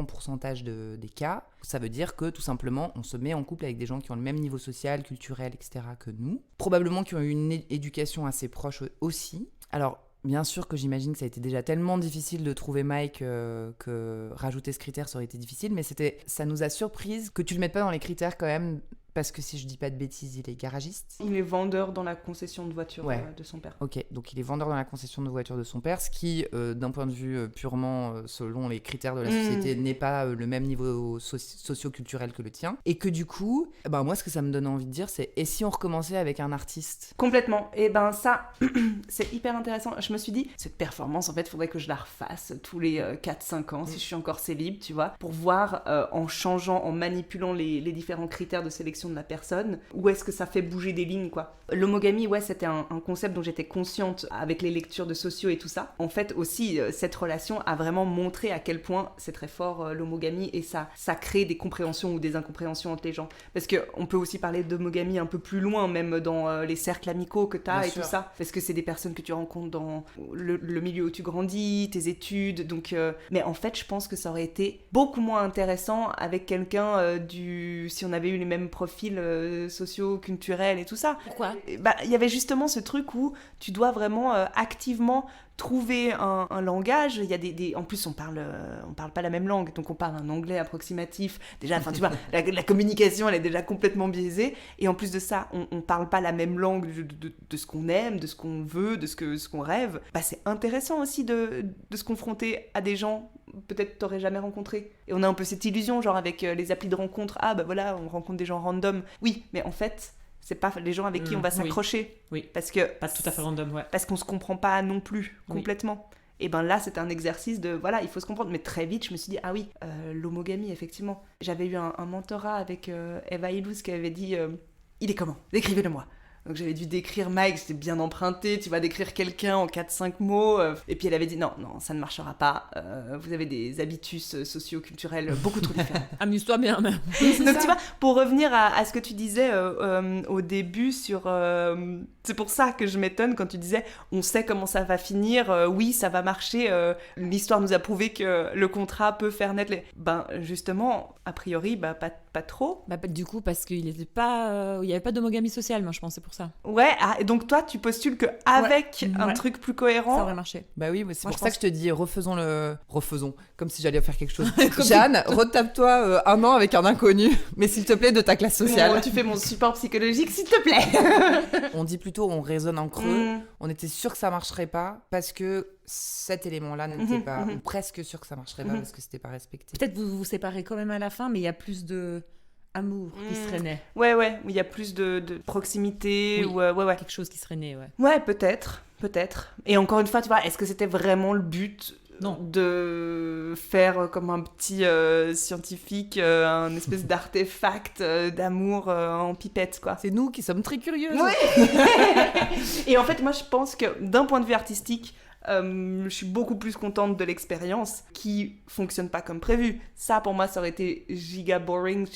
pourcentage des cas. Ça veut dire que tout simplement, on se met en couple avec des gens qui ont le même niveau social, culturel, etc. que nous. Probablement qui ont eu une éducation assez proche aussi. Alors, bien sûr que j'imagine que ça a été déjà tellement difficile de trouver Mike que rajouter ce critère, ça aurait été difficile, mais ça nous a surprise que tu le mettes pas dans les critères quand même. Parce que si je dis pas de bêtises, il est garagiste.
Il est vendeur dans la concession de voiture de son père.
Ok, donc il est vendeur dans la concession de voiture de son père, ce qui, d'un point de vue purement selon les critères de la société, n'est pas le même niveau socio-culturel que le tien. Et que du coup, moi, ce que ça me donne envie de dire, c'est et si on recommençait avec un artiste ?
Complètement. Et ça, c'est hyper intéressant. Je me suis dit, cette performance, en fait, il faudrait que je la refasse tous les 4-5 ans, si je suis encore célib, tu vois, pour voir, en changeant, en manipulant les différents critères de sélection de la personne, où est-ce que ça fait bouger des lignes, quoi. L'homogamie, c'était un concept dont j'étais consciente avec les lectures de sociaux et tout ça. En fait, aussi, cette relation a vraiment montré à quel point c'est très fort, l'homogamie, et ça crée des compréhensions ou des incompréhensions entre les gens. Parce qu'on peut aussi parler d'homogamie un peu plus loin, même dans les cercles amicaux que t'as. Bien et sûr. Tout ça. Parce que c'est des personnes que tu rencontres dans le milieu où tu grandis, tes études, donc... Mais en fait, je pense que ça aurait été beaucoup moins intéressant avec quelqu'un si on avait eu les mêmes profils sociaux, culturels et tout ça.
Pourquoi ?
Il y avait justement ce truc où tu dois vraiment activement trouver un langage. Il y a en plus on parle pas la même langue, donc on parle un anglais approximatif. Déjà, enfin tu vois, la communication elle est déjà complètement biaisée, et en plus de ça, on parle pas la même langue de ce qu'on aime, de ce qu'on veut, de ce qu'on rêve. C'est intéressant aussi de se confronter à des gens peut-être t'aurais jamais rencontré. Et on a un peu cette illusion, genre avec les applis de rencontre, voilà, on rencontre des gens random. Oui, mais en fait, c'est pas les gens avec qui on va s'accrocher.
Oui.
Parce que
pas tout à fait random, ouais.
Parce qu'on se comprend pas non plus complètement. Et là, c'était un exercice de, voilà, il faut se comprendre. Mais très vite, je me suis dit, ah oui, l'homogamie, effectivement. J'avais eu un mentorat avec Eva Illouz qui avait dit, il est comment ? Décrivez-le-moi. Donc j'avais dû décrire Mike, c'était bien emprunté, tu vas décrire quelqu'un en 4-5 mots. Et puis elle avait dit non, ça ne marchera pas. Vous avez des habitus socio-culturels beaucoup trop différents.
Amuse-toi bien même.
Donc tu vois, pour revenir à ce que tu disais au début sur... c'est pour ça que je m'étonne quand tu disais on sait comment ça va finir, oui ça va marcher, l'histoire nous a prouvé que le contrat peut faire naître les... justement, a priori, pas trop.
Du coup, parce qu'il n'y avait pas d'homogamie sociale, moi je pense, c'est pour ça.
Ouais, et donc toi tu postules qu'avec un truc plus cohérent...
Ça aurait marché.
Oui, c'est pour ça que je te dis, refaisons, comme si j'allais faire quelque chose. Jeanne, retape-toi un an avec un inconnu, mais s'il te plaît de ta classe sociale.
Tu fais mon support psychologique, s'il te plaît.
On dit plutôt, on raisonne en creux, on était sûr que ça marcherait pas, parce que cet élément-là n'était pas, ou presque sûr que ça marcherait pas, parce que c'était pas respecté.
Peut-être vous vous séparez quand même à la fin, mais il y a plus de amour qui serait né.
Ouais, où il y a plus de proximité,
Oui.
ou ouais.
Quelque chose qui serait né, ouais.
Ouais, peut-être. Et encore une fois, tu vois, est-ce que c'était vraiment le but
Non.
de faire comme un petit scientifique, un espèce d'artefact d'amour en pipette, quoi.
C'est nous qui sommes très curieuses.
Oui. Et en fait, moi, je pense que d'un point de vue artistique, je suis beaucoup plus contente de l'expérience qui fonctionne pas comme prévu. Ça, pour moi, ça aurait été giga boring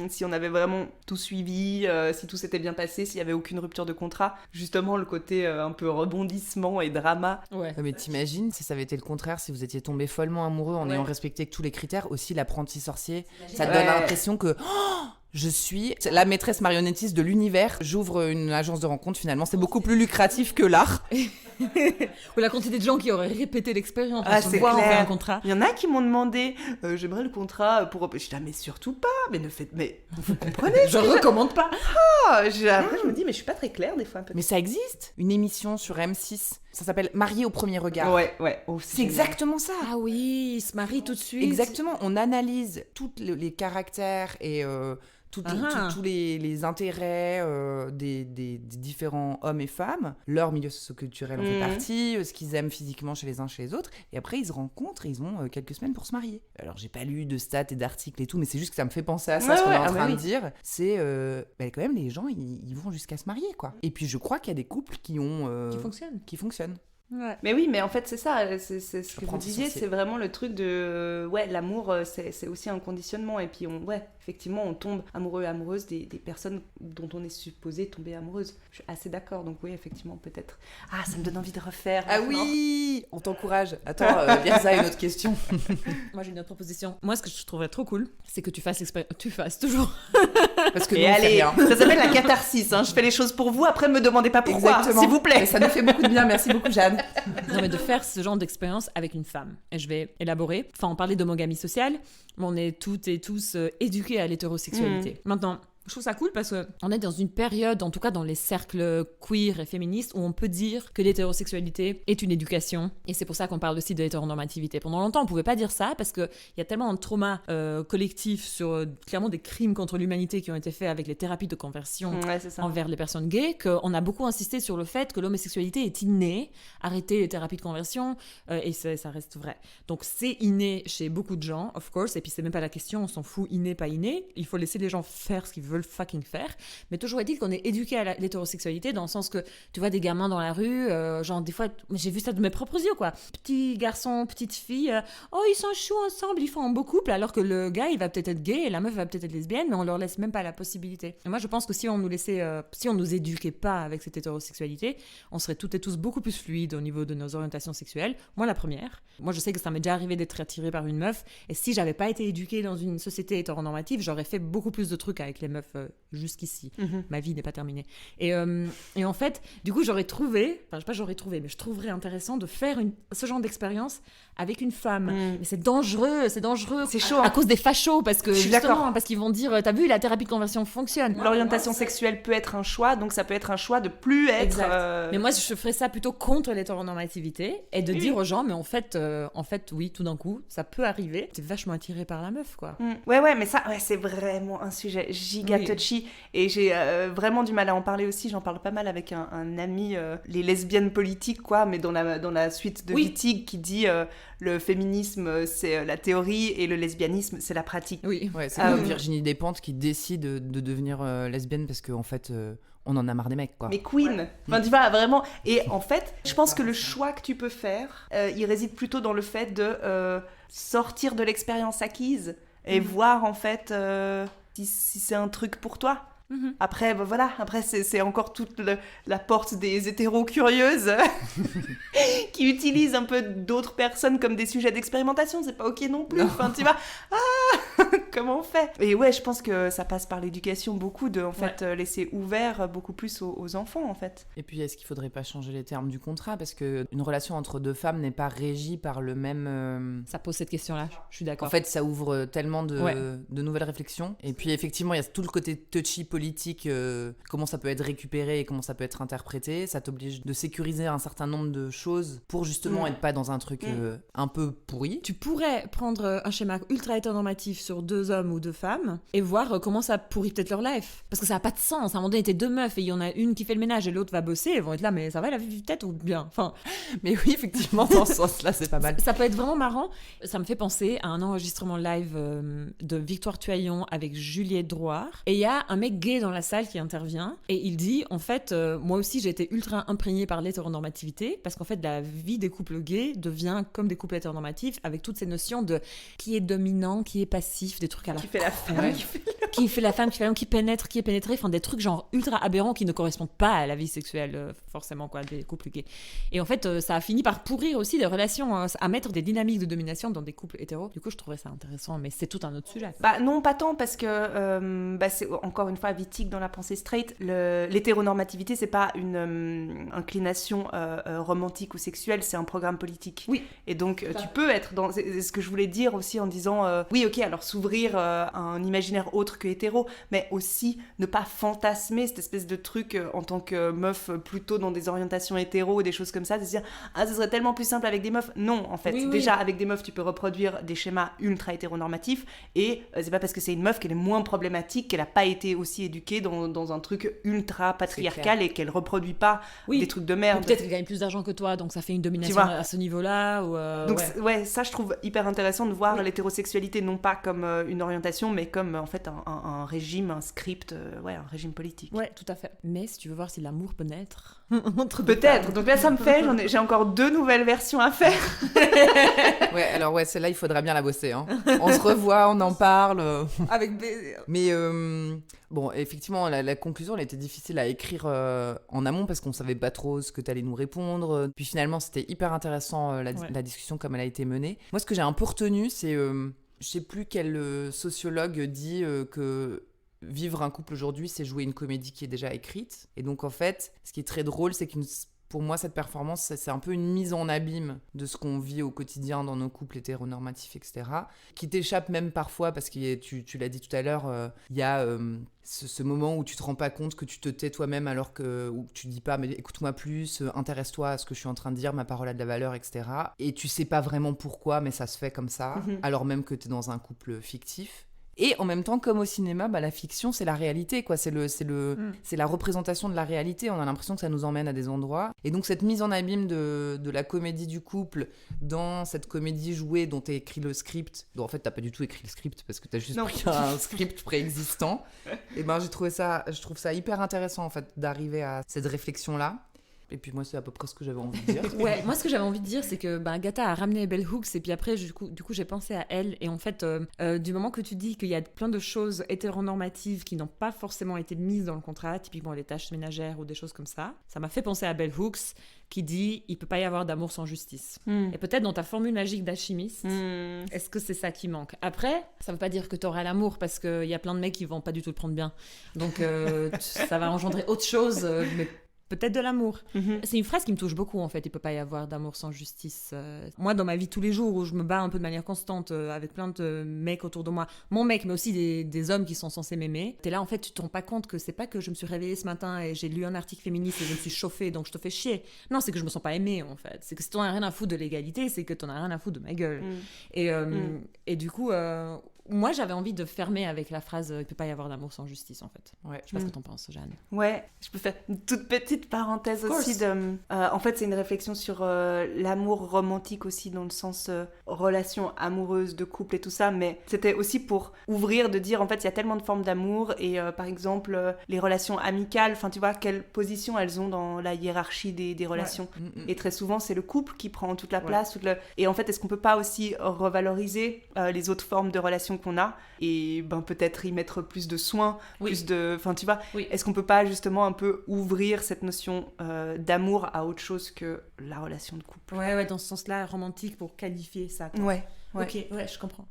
si on avait vraiment tout suivi, si tout s'était bien passé, s'il y avait aucune rupture de contrat. Justement, le côté un peu rebondissement et drama.
Ouais.
Mais t'imagines si ça avait été le contraire, si vous étiez tombé follement amoureux en
Ouais.
ayant respecté tous les critères, aussi l'apprenti sorcier, ça te
Ouais.
donne l'impression que je suis la maîtresse marionnettiste de l'univers, j'ouvre une agence de rencontre, finalement c'est beaucoup plus lucratif que l'art.
Ou la quantité de gens qui auraient répété l'expérience.
Ah,
on se
c'est
voit, on fait
clair.
un contrat.
Il y en a qui m'ont demandé, j'aimerais le contrat pour... Je dis, ah, mais surtout pas, mais vous comprenez
Je recommande pas.
Après, je me dis, mais je suis pas très claire des fois.
Mais ça existe, une émission sur M6, ça s'appelle Marié au premier regard.
Ouais. Oh,
C'est exactement ça.
Ah oui, il se marie tout de suite.
Exactement, on analyse tous les caractères et tous les intérêts des différents hommes et femmes, leur milieu socioculturel en fait partie, ce qu'ils aiment physiquement chez les uns chez les autres, et après ils se rencontrent et ils ont quelques semaines pour se marier. Alors j'ai pas lu de stats et d'articles et tout, mais c'est juste que ça me fait penser à ça, ce qu'on est en train de dire, c'est quand même les gens ils vont jusqu'à se marier quoi. Et puis je crois qu'il y a des couples qui fonctionnent.
Ouais.
Mais oui, mais en fait, c'est ça, c'est ce que vous
Apprenti
disiez,
sorcier.
c'est vraiment le truc de... Ouais, l'amour, c'est aussi un conditionnement, et puis effectivement, on tombe amoureux et amoureuse des personnes dont on est supposé tomber amoureuse. Je suis assez d'accord, donc oui, effectivement, peut-être. Ah, ça me donne envie de refaire.
Ah
maintenant.
oui, on t'encourage. Attends, Virza a une autre question.
Moi, j'ai une autre proposition. Moi, ce que je trouverais trop cool, c'est que tu fasses l'expérience. Tu fasses toujours.
Parce que
Et
nous, on fait
allez,
rien.
ça s'appelle la catharsis, hein. Je fais les choses pour vous, après, me demandez pas pourquoi,
Exactement.
s'il vous plaît.
Mais ça nous fait beaucoup de bien, merci beaucoup Jeanne.
Non, mais de faire ce genre d'expérience avec une femme. Et je vais élaborer. Enfin, on parlait d'homogamie sociale, mais on est toutes et tous éduqués à l'hétérosexualité. Maintenant, je trouve ça cool parce qu'on est dans une période, en tout cas dans les cercles queer et féministes, où on peut dire que l'hétérosexualité est une éducation. Et c'est pour ça qu'on parle aussi de l'hétéronormativité. Pendant longtemps, on pouvait pas dire ça parce qu'il y a tellement de traumas collectifs sur clairement des crimes contre l'humanité qui ont été faits avec les thérapies de conversion
Ouais, c'est ça.
envers les personnes gays, qu'on a beaucoup insisté sur le fait que l'homosexualité est innée, arrêter les thérapies de conversion, et ça reste vrai. Donc c'est inné chez beaucoup de gens, of course, et puis c'est même pas la question, on s'en fout, inné, pas inné, il faut laisser les gens faire ce qu'ils veulent fucking faire, mais toujours est-il qu'on est éduqué à l'hétérosexualité dans le sens que tu vois des gamins dans la rue, genre des fois, j'ai vu ça de mes propres yeux, quoi. Petit garçon, petite fille, oh ils sont chauds ensemble, ils font un beau couple, alors que le gars il va peut-être être gay et la meuf va peut-être être lesbienne, mais on leur laisse même pas la possibilité. Et moi je pense que si on nous éduquait pas avec cette hétérosexualité, on serait toutes et tous beaucoup plus fluides au niveau de nos orientations sexuelles. Moi la première. Moi je sais que ça m'est déjà arrivé d'être attirée par une meuf, et si j'avais pas été éduquée dans une société hétéronormative, j'aurais fait beaucoup plus de trucs avec les meufs jusqu'ici. Ma vie n'est pas terminée. Et en fait, du coup, j'aurais trouvé, mais je trouverais intéressant de faire ce genre d'expérience avec une femme. Mais c'est dangereux.
C'est chaud,
À
hein.
cause des fachos, parce que
Je suis
justement,
d'accord.
parce qu'ils vont dire, t'as vu, la thérapie de conversion fonctionne.
L'orientation sexuelle peut être un choix, donc ça peut être un choix de plus être...
Exact. Mais moi, je ferais ça plutôt contre l'hétéronormativité et de dire aux gens, mais en fait, oui, tout d'un coup, ça peut arriver. T'es vachement attiré par la meuf, quoi.
Ouais, mais ça, c'est vraiment un sujet giga touchy. Et j'ai vraiment du mal à en parler aussi. J'en parle pas mal avec un ami, les lesbiennes politiques, quoi, mais dans la suite de Wittig, qui dit le féminisme, c'est la théorie, et le lesbianisme, c'est la pratique.
Oui.
Ouais, c'est comme Virginie Despentes qui décide de devenir lesbienne parce qu'en fait, on en a marre des mecs, quoi.
Mais queen, enfin tu vois, vraiment. Et en fait, je pense que le choix que tu peux faire, il réside plutôt dans le fait de sortir de l'expérience acquise et voir en fait si c'est un truc pour toi. Après, après c'est encore toute la porte des hétéros curieuses qui utilisent un peu d'autres personnes comme des sujets d'expérimentation. C'est pas ok non plus. Enfin, tu vois, comment on fait? Et ouais, je pense que ça passe par l'éducation beaucoup de en fait laisser ouvert beaucoup plus aux enfants en fait.
Et puis, est-ce qu'il faudrait pas changer les termes du contrat parce que une relation entre deux femmes n'est pas régie par le même.
Ça pose cette question-là, je suis d'accord.
En fait, ça ouvre tellement de nouvelles réflexions. Et puis, effectivement, il y a tout le côté touchy politique, comment ça peut être récupéré et comment ça peut être interprété. Ça t'oblige de sécuriser un certain nombre de choses pour justement être pas dans un truc un peu pourri.
Tu pourrais prendre un schéma ultra hétéronormatif sur deux 2 hommes ou 2 femmes et voir comment ça pourrit peut-être leur life. Parce que ça n'a pas de sens. À un moment donné, t'es 2 meufs et il y en a une qui fait le ménage et l'autre va bosser. Elles vont être là, mais ça va la vie peut-être ou bien. Enfin,
Mais oui, effectivement, dans ce sens-là, c'est pas mal.
ça peut être vraiment marrant. Ça me fait penser à un enregistrement live de Victoire Tuaillon avec Juliette Drouard. Et il y a un mec gay dans la salle qui intervient et il dit, en fait, moi aussi j'ai été ultra imprégnée par l'hétéronormativité parce qu'en fait la vie des couples gays devient comme des couples hétéronormatifs avec toutes ces notions de qui est dominant, qui est passif, des trucs à la
Qui fait la femme,
Ouais.
qui fait la femme, qui fait l'homme, qui pénètre, qui est pénétré, enfin des trucs genre ultra aberrants qui ne correspondent pas à la vie sexuelle forcément quoi des couples gays. Et en fait ça a fini par pourrir aussi des relations, à mettre des dynamiques de domination dans des couples hétéros. Du coup je trouvais ça intéressant, mais c'est tout un autre sujet.
Bah non, pas tant, parce que c'est encore une fois vitique dans la pensée straight. L'hétéronormativité, c'est pas une inclination romantique ou sexuelle, c'est un programme politique.
Oui.
Et donc tu peux être dans... C'est ce que je voulais dire aussi en disant, oui ok, alors s'ouvrir à un imaginaire autre que hétéro, mais aussi ne pas fantasmer cette espèce de truc en tant que meuf plutôt dans des orientations hétéro ou des choses comme ça, de se dire, ah ce serait tellement plus simple avec des meufs. Non, en fait.
Oui, oui.
Déjà, avec des meufs, tu peux reproduire des schémas ultra hétéronormatifs et c'est pas parce que c'est une meuf qu'elle est moins problématique, qu'elle a pas été aussi éduquée dans un truc ultra patriarcal et qu'elle reproduit pas
Oui.
des trucs de
Ou
merde.
peut-être qu'elle gagne plus d'argent que toi, donc ça fait une domination
vois.
à ce niveau-là. Ou
Donc
ouais.
ça je trouve hyper intéressant de voir
Oui.
l'hétérosexualité non pas comme une orientation mais comme en fait un régime, un script, un régime politique.
Ouais, tout à fait. Mais si tu veux voir si l'amour peut naître entre deux
Peut-être.
femmes.
Donc là ça me fait, j'ai encore 2 nouvelles versions à faire.
Ouais, alors ouais, celle-là, il faudrait bien la bosser. Hein. On se revoit, on en parle.
Avec des...
Mais bon, effectivement, la conclusion, elle était difficile à écrire en amont parce qu'on savait pas trop ce que tu allais nous répondre. Puis finalement, c'était hyper intéressant la discussion comme elle a été menée. Moi, ce que j'ai un peu retenu, c'est, je sais plus quel sociologue dit que vivre un couple aujourd'hui, c'est jouer une comédie qui est déjà écrite. Et donc, en fait, ce qui est très drôle, c'est pour moi, cette performance, c'est un peu une mise en abîme de ce qu'on vit au quotidien dans nos couples hétéronormatifs, etc. Qui t'échappe même parfois, parce que tu l'as dit tout à l'heure, il y a ce moment où tu te rends pas compte que tu te tais toi-même alors que où tu dis pas, mais écoute-moi plus, intéresse-toi à ce que je suis en train de dire, ma parole a de la valeur, etc. Et tu sais pas vraiment pourquoi, mais ça se fait comme ça, alors même que t'es dans un couple fictif. Et en même temps, comme au cinéma, la fiction, c'est la réalité, quoi. C'est la représentation de la réalité. On a l'impression que ça nous emmène à des endroits. Et donc, cette mise en abîme de la comédie du couple dans cette comédie jouée dont t'as écrit le script, dont en fait, t'as pas du tout écrit le script parce que t'as juste pris un script préexistant. Et je trouve ça hyper intéressant, en fait, d'arriver à cette réflexion-là. Et puis moi, c'est à peu près ce que j'avais envie de dire.
Ouais, moi ce que j'avais envie de dire, c'est que Agatha a ramené Bell Hooks et puis après, du coup j'ai pensé à elle. Et en fait, du moment que tu dis qu'il y a plein de choses hétéronormatives qui n'ont pas forcément été mises dans le contrat, typiquement les tâches ménagères ou des choses comme ça m'a fait penser à Bell Hooks qui dit « il peut pas y avoir d'amour sans justice ». Et peut-être dans ta formule magique d'alchimiste, est-ce que c'est ça qui manque? Après, ça veut pas dire que t'auras l'amour parce qu'il y a plein de mecs qui vont pas du tout le prendre bien. Donc ça va engendrer autre chose, mais peut-être de l'amour. C'est une phrase qui me touche beaucoup, en fait. Il peut pas y avoir d'amour sans justice. Moi, dans ma vie tous les jours, où je me bats un peu de manière constante avec plein de mecs autour de moi, mon mec, mais aussi des hommes qui sont censés m'aimer, t'es là, en fait, tu te rends pas compte que c'est pas que je me suis réveillée ce matin et j'ai lu un article féministe et je me suis chauffée, donc je te fais chier. Non, c'est que je me sens pas aimée, en fait. C'est que si t'en as rien à foutre de l'égalité, c'est que t'en as rien à foutre de ma gueule. Et du coup... moi, j'avais envie de fermer avec la phrase « il peut pas y avoir d'amour sans justice », en fait.
Ouais.
Je sais pas ce que t'en penses, Jeanne.
Ouais, je peux faire une toute petite parenthèse aussi. En fait, c'est une réflexion sur l'amour romantique aussi, dans le sens relation amoureuse, de couple et tout ça, mais c'était aussi pour ouvrir, de dire, en fait, il y a tellement de formes d'amour, et par exemple, les relations amicales, enfin, tu vois, quelle position elles ont dans la hiérarchie des relations. Ouais. Et très souvent, c'est le couple qui prend toute la place. Et en fait, est-ce qu'on peut pas aussi revaloriser les autres formes de relations qu'on a et peut-être y mettre plus de soin, plus de... Enfin, tu vois, est-ce qu'on peut pas justement un peu ouvrir cette notion d'amour à autre chose que la relation de couple?
Ouais, dans ce sens-là, romantique, pour qualifier ça. Quoi.
Ouais.
Ok, ouais, je comprends.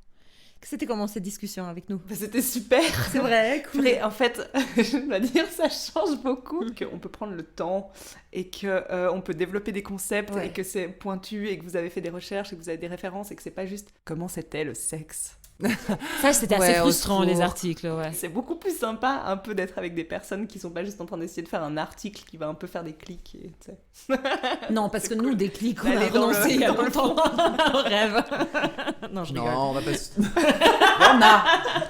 C'était comment cette discussion avec nous?
C'était super.
C'est vrai, cool.
En fait, je dois dire, ça change beaucoup. Qu'on peut prendre le temps et qu'on peut développer des concepts et que c'est pointu et que vous avez fait des recherches et que vous avez des références et que c'est pas juste comment c'était le sexe.
Ça, c'était
Ouais,
assez
au
frustrant,
secours.
les articles, ouais.
C'est beaucoup plus sympa un peu d'être avec des personnes qui sont pas juste en train d'essayer de faire un article qui va un peu faire des clics et tu sais.
Non, parce que nous, des clics, on a
D'aller dans
renoncé
le-
il y a
dans le
longtemps. On rêve. Non, je rigole.
Non, on va pas.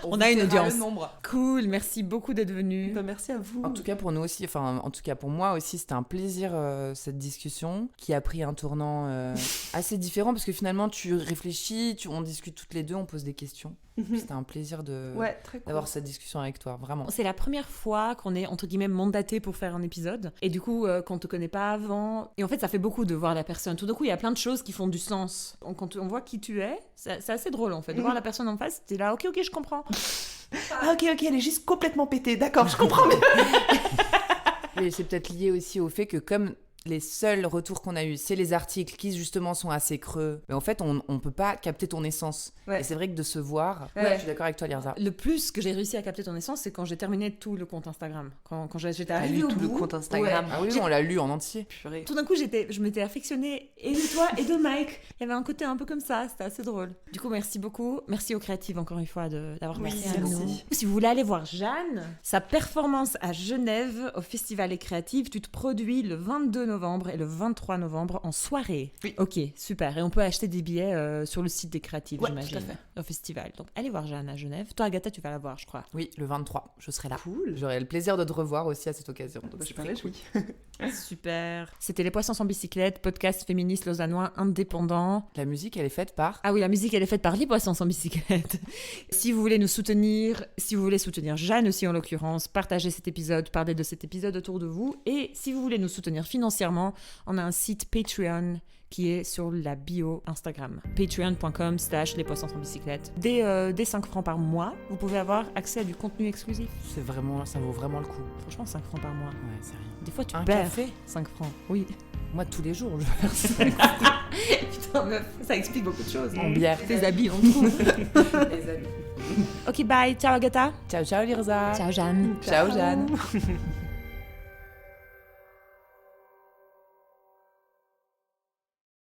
On a une
verra
audience.
le nombre.
Cool, merci beaucoup d'être venu.
Bah, merci à vous.
En tout cas pour nous aussi, enfin en tout cas pour moi aussi, c'était un plaisir cette discussion qui a pris un tournant assez différent parce que finalement tu réfléchis, on discute toutes les deux, on pose des questions. C'était un plaisir
Ouais, très cool.
d'avoir cette discussion avec toi, vraiment.
C'est la première fois qu'on est, entre guillemets, mandaté pour faire un épisode. Et du coup, qu'on te connaît pas avant. Et en fait, ça fait beaucoup de voir la personne. Tout d'un coup, il y a plein de choses qui font du sens. Quand on voit qui tu es, c'est assez drôle, en fait. De voir la personne en face, t'es là, ok, je comprends.
Ah ok, elle est juste complètement pétée, d'accord, je comprends mieux.
Mais c'est peut-être lié aussi au fait que comme les seuls retours qu'on a eus, c'est les articles qui justement sont assez creux. Mais en fait, on peut pas capter ton essence.
Ouais.
Et c'est vrai que de se voir,
Ouais.
je suis d'accord avec toi, Lirza.
Le plus que j'ai réussi à capter ton essence, c'est quand j'ai terminé tout le compte Instagram. Quand j'étais
T'as
arrivée
lu
au
tout le
bout.
compte Instagram.
Ouais.
Ah oui, on l'a lu en entier.
Purée.
Tout d'un coup, je m'étais affectionnée et de toi et de Mike. Il y avait un côté un peu comme ça, c'était assez drôle. Du coup, merci beaucoup. Merci aux créatives, encore une fois, d'avoir
Oui,
pensé à
merci.
nous. Si vous voulez aller voir Jeanne, sa performance à Genève au Festival Les Créatives, tu te produis le 22 novembre et le 23 novembre en soirée.
Oui.
Ok, super. Et on peut acheter des billets sur le site des créatives,
Ouais,
j'imagine,
tout à fait.
au festival. Donc, allez voir Jeanne à Genève. Toi, Agatha, tu vas la voir, je crois.
Oui, le 23, je serai là.
Cool.
J'aurai le plaisir de te revoir aussi à cette occasion. Donc
Bah, je
c'est
me
très cool.
réjouis.
Super. C'était Les Poissons sans bicyclette, podcast féministe lausannois indépendant.
La musique, elle est faite par...
Ah oui, la musique, elle est faite par Les Poissons sans bicyclette. Si vous voulez nous soutenir, si vous voulez soutenir Jeanne aussi en l'occurrence, partagez cet épisode, parlez de cet épisode autour de vous. Et si vous voulez nous soutenir financièrement, on a un site Patreon qui est sur la bio Instagram. Patreon.com/Les Poissons sans bicyclette. Dès 5 francs par mois, vous pouvez avoir accès à du contenu exclusif.
C'est vraiment, ça vaut vraiment le coup.
Franchement, 5 francs par mois.
Ouais, c'est rien.
Des fois, tu
Un
perds
café
5 francs. Oui.
Moi, tous les jours, je verse
Putain, meuf, ça explique beaucoup de choses.
en bière.
Tes habits, on trouve.
Les amis.
Ok, bye. Ciao, Agatha.
Ciao, ciao, Lirza.
Ciao, Jeanne.
Ciao, Jeanne.